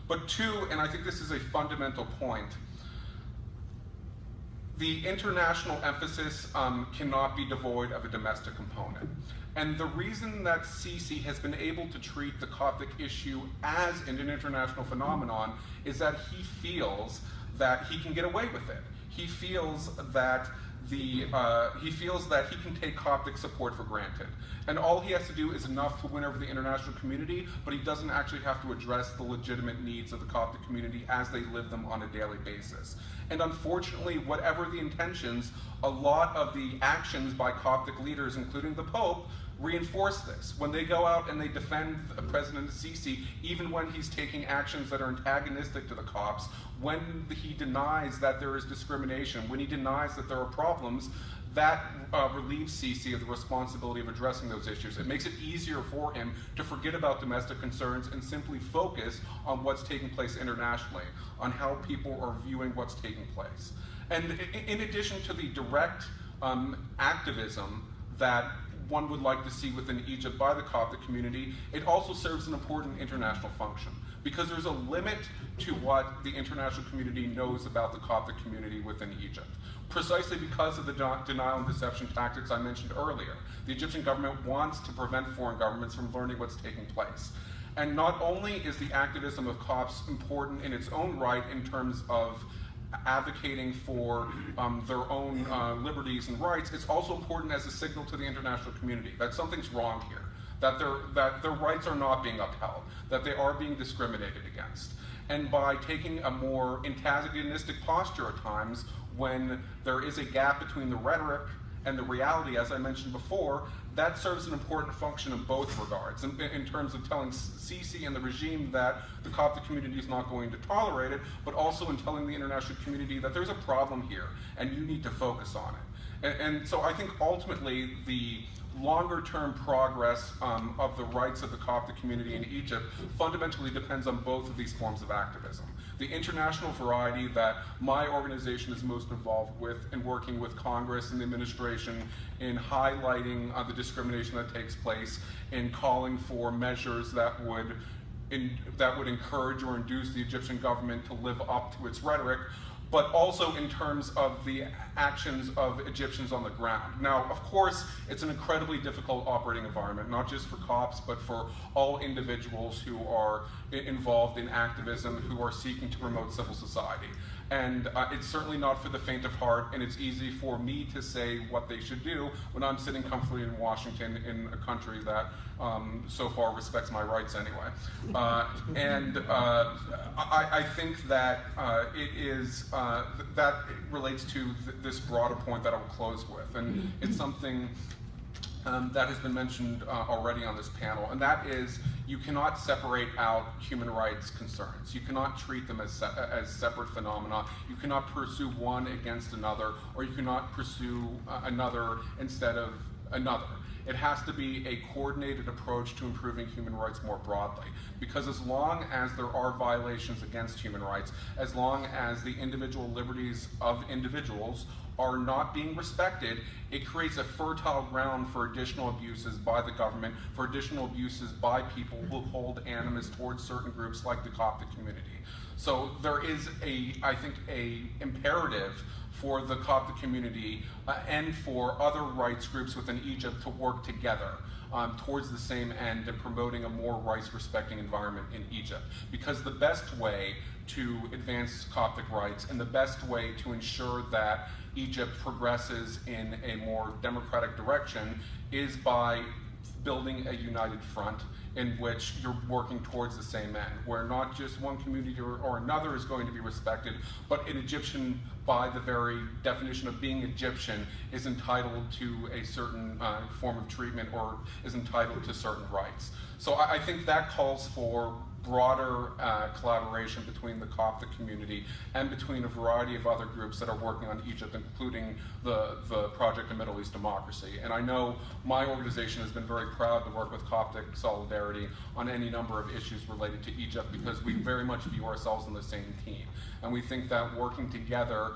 Speaker 6: But 2, and I think this is a fundamental point, the international emphasis cannot be devoid of a domestic component. And the reason that Sisi has been able to treat the Coptic issue as an international phenomenon is that he feels that he can get away with it. He feels that he can take Coptic support for granted. And all he has to do is enough to win over the international community, but he doesn't actually have to address the legitimate needs of the Coptic community as they live them on a daily basis. And unfortunately, whatever the intentions, a lot of the actions by Coptic leaders, including the Pope, reinforce this. When they go out and they defend President Sisi, even when he's taking actions that are antagonistic to the Copts, when he denies that there is discrimination, when he denies that there are problems, that relieves Sisi of the responsibility of addressing those issues. It makes it easier for him to forget about domestic concerns and simply focus on what's taking place internationally, on how people are viewing what's taking place. And in addition to the direct activism that one would like to see within Egypt by the Coptic community, it also serves an important international function, because there's a limit to what the international community knows about the Coptic community within Egypt. Precisely because of the denial and deception tactics I mentioned earlier. The Egyptian government wants to prevent foreign governments from learning what's taking place. And not only is the activism of Copts important in its own right in terms of advocating for their own liberties and rights, it's also important as a signal to the international community that something's wrong here, that their rights are not being upheld, that they are being discriminated against. And by taking a more antagonistic posture at times, when there is a gap between the rhetoric and the reality, as I mentioned before, that serves an important function in both regards, in terms of telling Sisi and the regime that the Coptic community is not going to tolerate it, but also in telling the international community that there's a problem here and you need to focus on it. And so I think ultimately the longer-term progress of the rights of the Coptic community in Egypt fundamentally depends on both of these forms of activism. The international variety that my organization is most involved with in working with Congress and the administration in highlighting the discrimination that takes place, in calling for measures that would encourage or induce the Egyptian government to live up to its rhetoric, but also in terms of the actions of Egyptians on the ground. Now, of course, it's an incredibly difficult operating environment, not just for Copts, but for all individuals who are involved in activism, who are seeking to promote civil society. And it's certainly not for the faint of heart, and it's easy for me to say what they should do when I'm sitting comfortably in Washington in a country that so far respects my rights anyway. I think that that relates to this broader point that I'll close with, and it's something that has been mentioned already on this panel, and that is you cannot separate out human rights concerns. You cannot treat them as separate phenomena. You cannot pursue one against another, or you cannot pursue another instead of another. It has to be a coordinated approach to improving human rights more broadly. Because as long as there are violations against human rights, as long as the individual liberties of individuals are not being respected, it creates a fertile ground for additional abuses by the government, for additional abuses by people who hold animus towards certain groups like the Coptic community. So there is I think, a imperative for the Coptic community and for other rights groups within Egypt to work together towards the same end in promoting a more rights-respecting environment in Egypt. Because the best way to advance Coptic rights and the best way to ensure that Egypt progresses in a more democratic direction is by building a united front in which you're working towards the same end, where not just one community or another is going to be respected, but an Egyptian, by the very definition of being Egyptian, is entitled to a certain form of treatment or is entitled to certain rights. So I think that calls for broader collaboration between the Coptic community and between a variety of other groups that are working on Egypt, including the Project of Middle East Democracy. And I know my organization has been very proud to work with Coptic Solidarity on any number of issues related to Egypt, because we very much view ourselves on the same team. And we think that working together,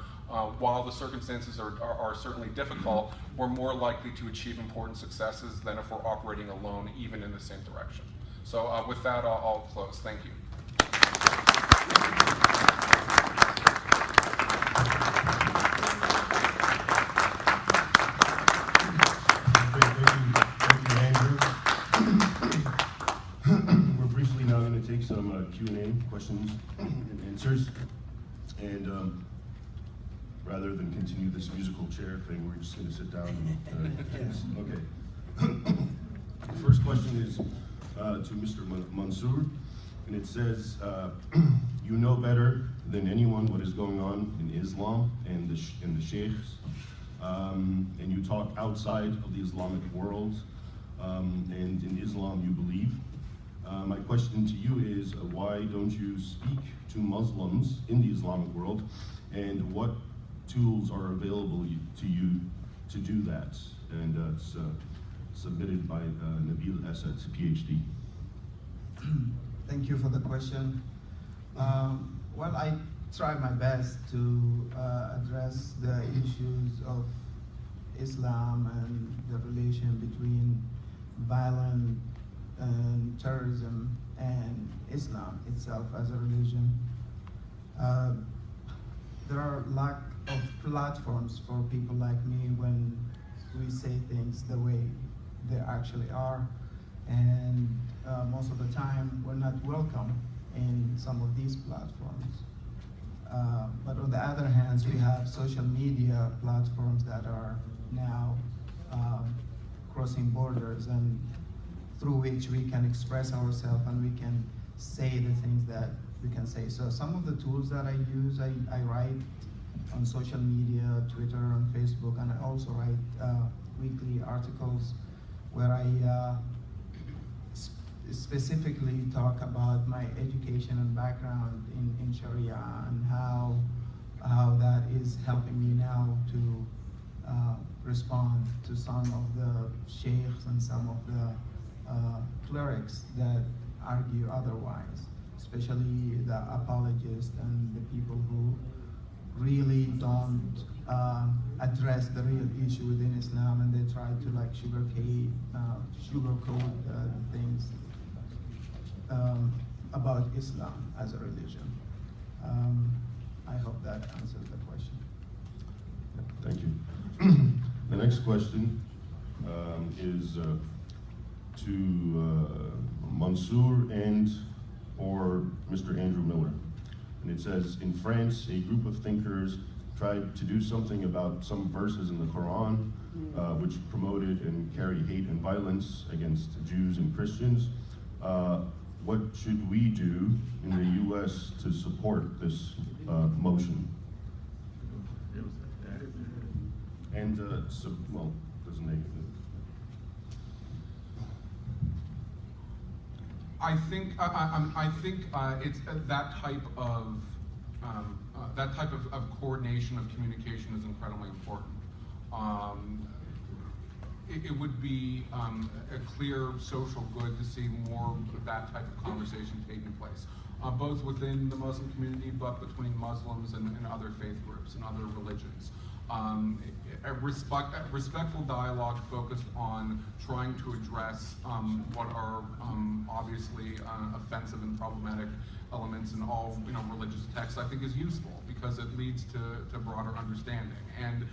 Speaker 6: while the circumstances are certainly difficult, we're more likely to achieve important successes than if we're operating alone, even in the same direction. So with that, I'll close. Thank you.
Speaker 2: We're briefly now going to take some Q&A, questions and answers. And rather than continue this musical chair thing, we're just going to sit down. Okay. The first question is to Mr. Mansour, and it says, you You know better than anyone what is going on in Islam and the sheikhs, and you talk outside of the Islamic world, and in Islam you believe. My question to you is, why don't you speak to Muslims in the Islamic world, and what tools are available to you to do that? And it's submitted by Nabil Asad, PhD.
Speaker 4: Thank you for the question. Well, I try my best to address the issues of Islam and the relation between violent and terrorism and Islam itself as a religion. There are lack of platforms for people like me when we say things the way they actually are, and most of the time we're not welcome in some of these platforms. But on the other hand, we have social media platforms that are now crossing borders, and through which we can express ourselves and we can say the things that we can say. So some of the tools that I use, I write on social media, Twitter, on Facebook, and I also write weekly articles where I specifically talk about my education and background in Sharia and how that is helping me now to respond to some of the sheikhs and some of the clerics that argue otherwise, especially the apologists and the people who really don't address the real issue within Islam, and they try to like sugarcoat things about Islam as a religion. I hope that answers the question.
Speaker 2: Thank you. The next question is to Mansour or Mr. Andrew Miller. And it says, in France, a group of thinkers tried to do something about some verses in the Quran which promoted and carry hate and violence against Jews and Christians. What should we do in the US to support this motion? And, well, doesn't make it.
Speaker 6: I think it's that type of coordination of communication is incredibly important. It would be a clear social good to see more of that type of conversation taking place, both within the Muslim community, but between Muslims and other faith groups and other religions. A respectful dialogue focused on trying to address what are obviously offensive and problematic elements in all religious texts, I think is useful because it leads to broader understanding. And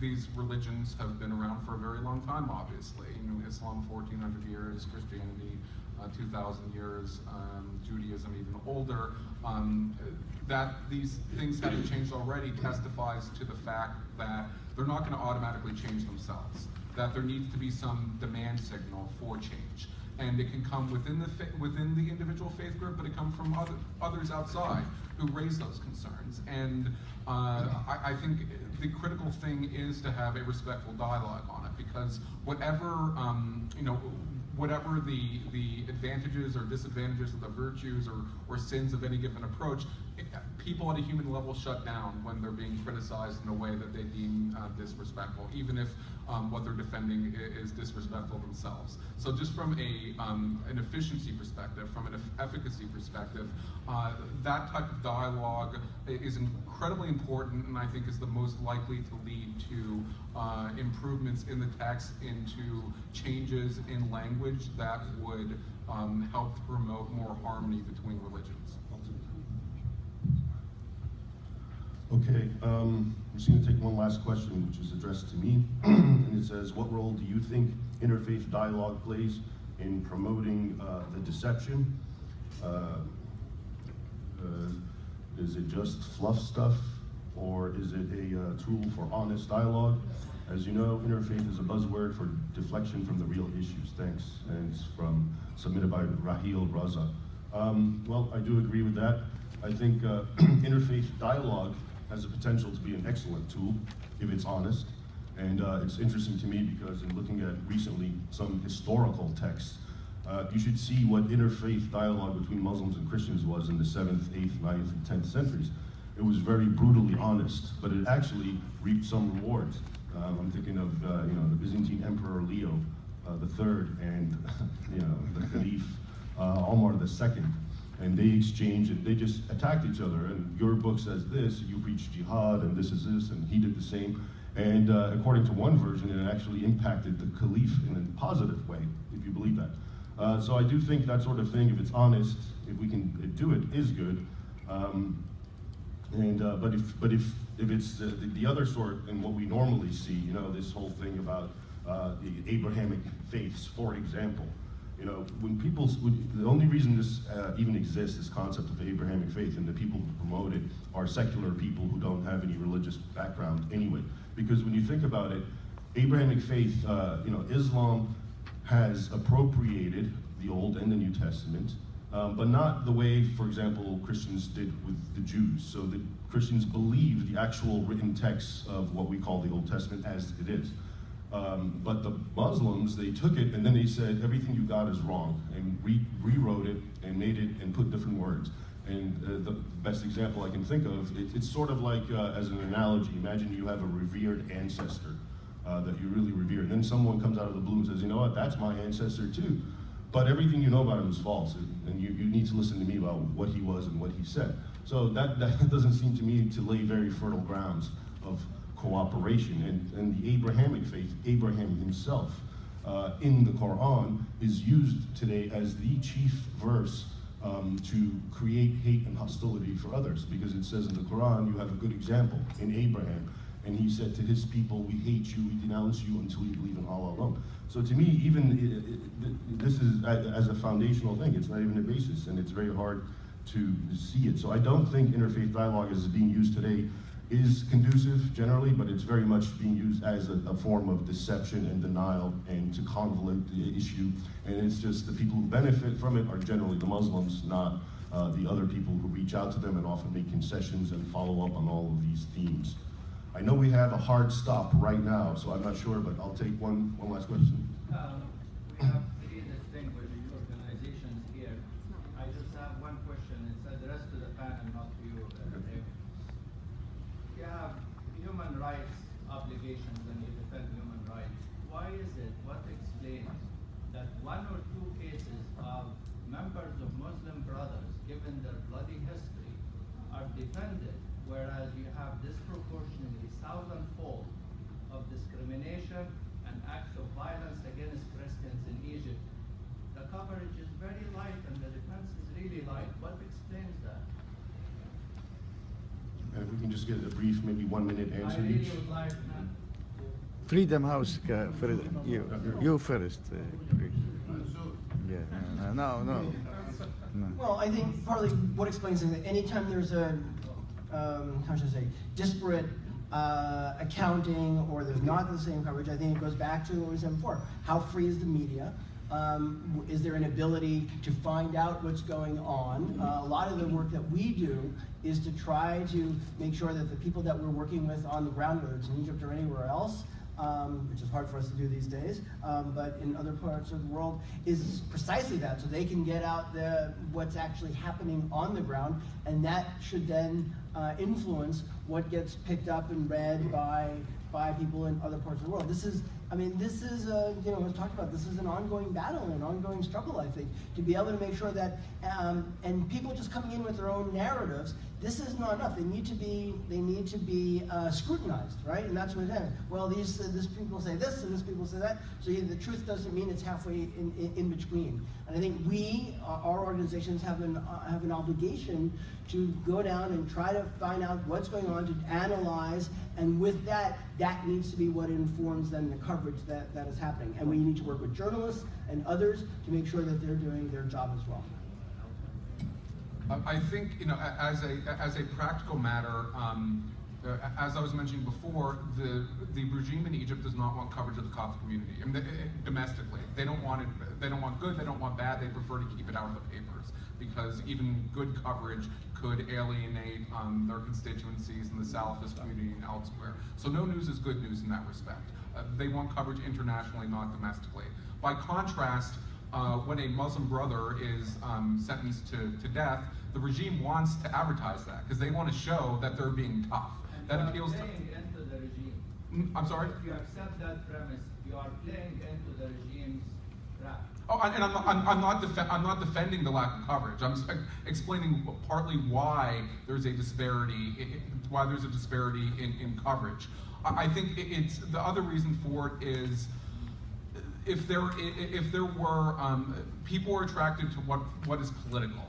Speaker 6: these religions have been around for a very long time, obviously. Islam 1,400 years, Christianity 2,000 years, Judaism even older. That these things haven't changed already testifies to the fact that they're not going to automatically change themselves, that there needs to be some demand signal for change. And it can come within the individual faith group, but it comes from others outside who raise those concerns. And I think the critical thing is to have a respectful dialogue on it, because whatever whatever the advantages or disadvantages of the virtues or sins of any given approach, people at a human level shut down when they're being criticized in a way that they deem disrespectful, even if what they're defending is disrespectful themselves. So just from an efficiency perspective, from an efficacy perspective, that type of dialogue is incredibly important, and I think is the most likely to lead to improvements in the text, into changes in language that would help promote more harmony between religions.
Speaker 2: Okay, I'm just going to take one last question, which is addressed to me, and it says, what role do you think interfaith dialogue plays in promoting the deception? Is it just fluff stuff, or is it a tool for honest dialogue? As you know, interfaith is a buzzword for deflection from the real issues. Thanks. And it's submitted by Rahil Raza. Well, I do agree with that. I think interfaith dialogue has the potential to be an excellent tool if it's honest. And it's interesting to me because in looking at recently some historical texts, you should see what interfaith dialogue between Muslims and Christians was in the 7th, 8th, 9th, and 10th centuries. It was very brutally honest, but it actually reaped some rewards. I'm thinking of the Byzantine Emperor Leo III and the Caliph Omar II, and they exchanged and they just attacked each other. And your book says this, you preach jihad, and this is this, and he did the same. And according to one version, it actually impacted the Caliph in a positive way, if you believe that. So I do think that sort of thing, if it's honest, if we can do it, is good. But if it's the other sort and what we normally see, this whole thing about the Abrahamic faiths, for example, when people, the only reason this even exists, this concept of Abrahamic faith, and the people who promote it are secular people who don't have any religious background anyway. Because when you think about it, Abrahamic faith, Islam has appropriated the Old and the New Testament, but not the way, for example, Christians did with the Jews. So the Christians believe the actual written texts of what we call the Old Testament as it is. But the Muslims, they took it and then they said, everything you got is wrong, and rewrote it and made it and put different words. And the best example I can think of, it's sort of like, as an analogy, imagine you have a revered ancestor that you really revere, and then someone comes out of the blue and says, you know what, that's my ancestor too. But everything you know about him is false, and you need to listen to me about what he was and what he said. So that doesn't seem to me to lay very fertile grounds of cooperation. And the Abrahamic faith, Abraham himself, in the Quran, is used today as the chief verse to create hate and hostility for others, because it says in the Quran, you have a good example in Abraham, and he said to his people, we hate you, we denounce you until you believe in Allah alone. So to me, even this is as a foundational thing, it's not even a basis, and it's very hard to see it. So I don't think interfaith dialogue as being used today is conducive generally, but it's very much being used as a form of deception and denial and to convolute the issue. And it's just the people who benefit from it are generally the Muslims, not the other people who reach out to them and often make concessions and follow up on all of these themes. I know we have a hard stop right now, so I'm not sure, but I'll take one last question.
Speaker 7: We have three distinguished organizations here. I just have one question. It's addressed to the panel, not to you. You have human rights obligations and you defend human rights. Why is it, what explains that one or two cases of members of Muslim Brothers, given their bloody history, are defended, whereas you have disproportionately thousandfold of discrimination and acts of violence against Christians in Egypt? The coverage is very light and the defense is really light. What explains that?
Speaker 2: And if we can just get a brief, maybe 1 minute answer
Speaker 7: I really
Speaker 2: each.
Speaker 7: would like
Speaker 5: Freedom House, you first. Yeah, no.
Speaker 3: Well, I think partly what explains it is that anytime there's a, how should I say, disparate accounting or there's not the same coverage, I think it goes back to what we said before. How free is the media? Is there an ability to find out what's going on? A lot of the work that we do is to try to make sure that the people that we're working with on the ground, whether it's in Egypt or anywhere else, which is hard for us to do these days, but in other parts of the world, is precisely that, so they can get out what's actually happening on the ground, and that should then influence what gets picked up and read by people in other parts of the world. This is, as talked about, this is an ongoing battle, an ongoing struggle, I think, to be able to make sure that, and people just coming in with their own narratives, this is not enough. They need to be scrutinized, right? And that's what it is. Well, these people say this, and this people say that. So the truth doesn't mean it's halfway in between. And I think our organizations have an obligation to go down and try to find out what's going on, to analyze, and with that needs to be what informs then the coverage that is happening. And we need to work with journalists and others to make sure that they're doing their job as well.
Speaker 6: I think, as a practical matter, As I was mentioning before, the regime in Egypt does not want coverage of the Coptic community. I mean, domestically, they don't want it. They don't want good. They don't want bad. They prefer to keep it out of the papers because even good coverage could alienate their constituencies in the Salafist community and elsewhere. So no news is good news in that respect. They want coverage internationally, not domestically. By contrast, when a Muslim brother is sentenced to death, the regime wants to advertise that because they want to show that they're being tough. That appeals to.
Speaker 7: Playing into the regime.
Speaker 6: I'm sorry?
Speaker 7: If you accept that premise, you are playing into the regime's trap.
Speaker 6: Oh, and I'm not defending the lack of coverage. I'm explaining partly why there's a disparity. Why there's a disparity in coverage. I think it's the other reason for it is if there were people are attracted to what is political.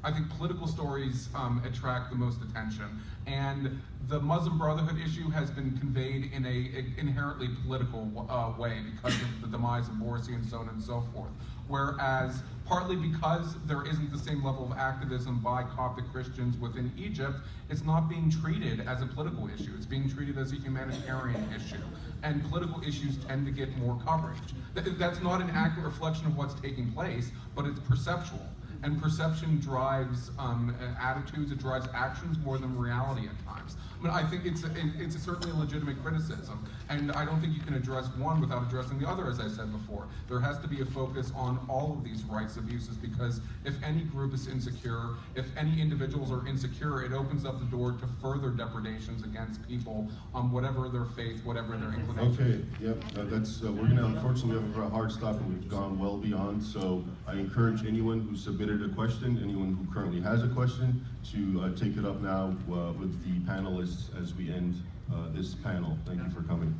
Speaker 6: I think political stories attract the most attention, and the Muslim Brotherhood issue has been conveyed in a inherently political way because of the demise of Morsi and so on and so forth. Whereas, partly because there isn't the same level of activism by Coptic Christians within Egypt, it's not being treated as a political issue. It's being treated as a humanitarian issue. And political issues tend to get more coverage. That's not an accurate reflection of what's taking place, but it's perceptual. And perception drives attitudes, it drives actions more than reality at times. I mean, I think it's certainly a legitimate criticism, and I don't think you can address one without addressing the other, as I said before. There has to be a focus on all of these rights abuses, because if any group is insecure, if any individuals are insecure, it opens up the door to further depredations against people on whatever their faith, whatever their inclination.
Speaker 2: Okay, yep, that's, we're gonna, unfortunately, we have a hard stop and we've gone well beyond, so I encourage anyone who submitted a question, anyone who currently has a question, to take it up now with the panelists as we end this panel. Thank you for coming.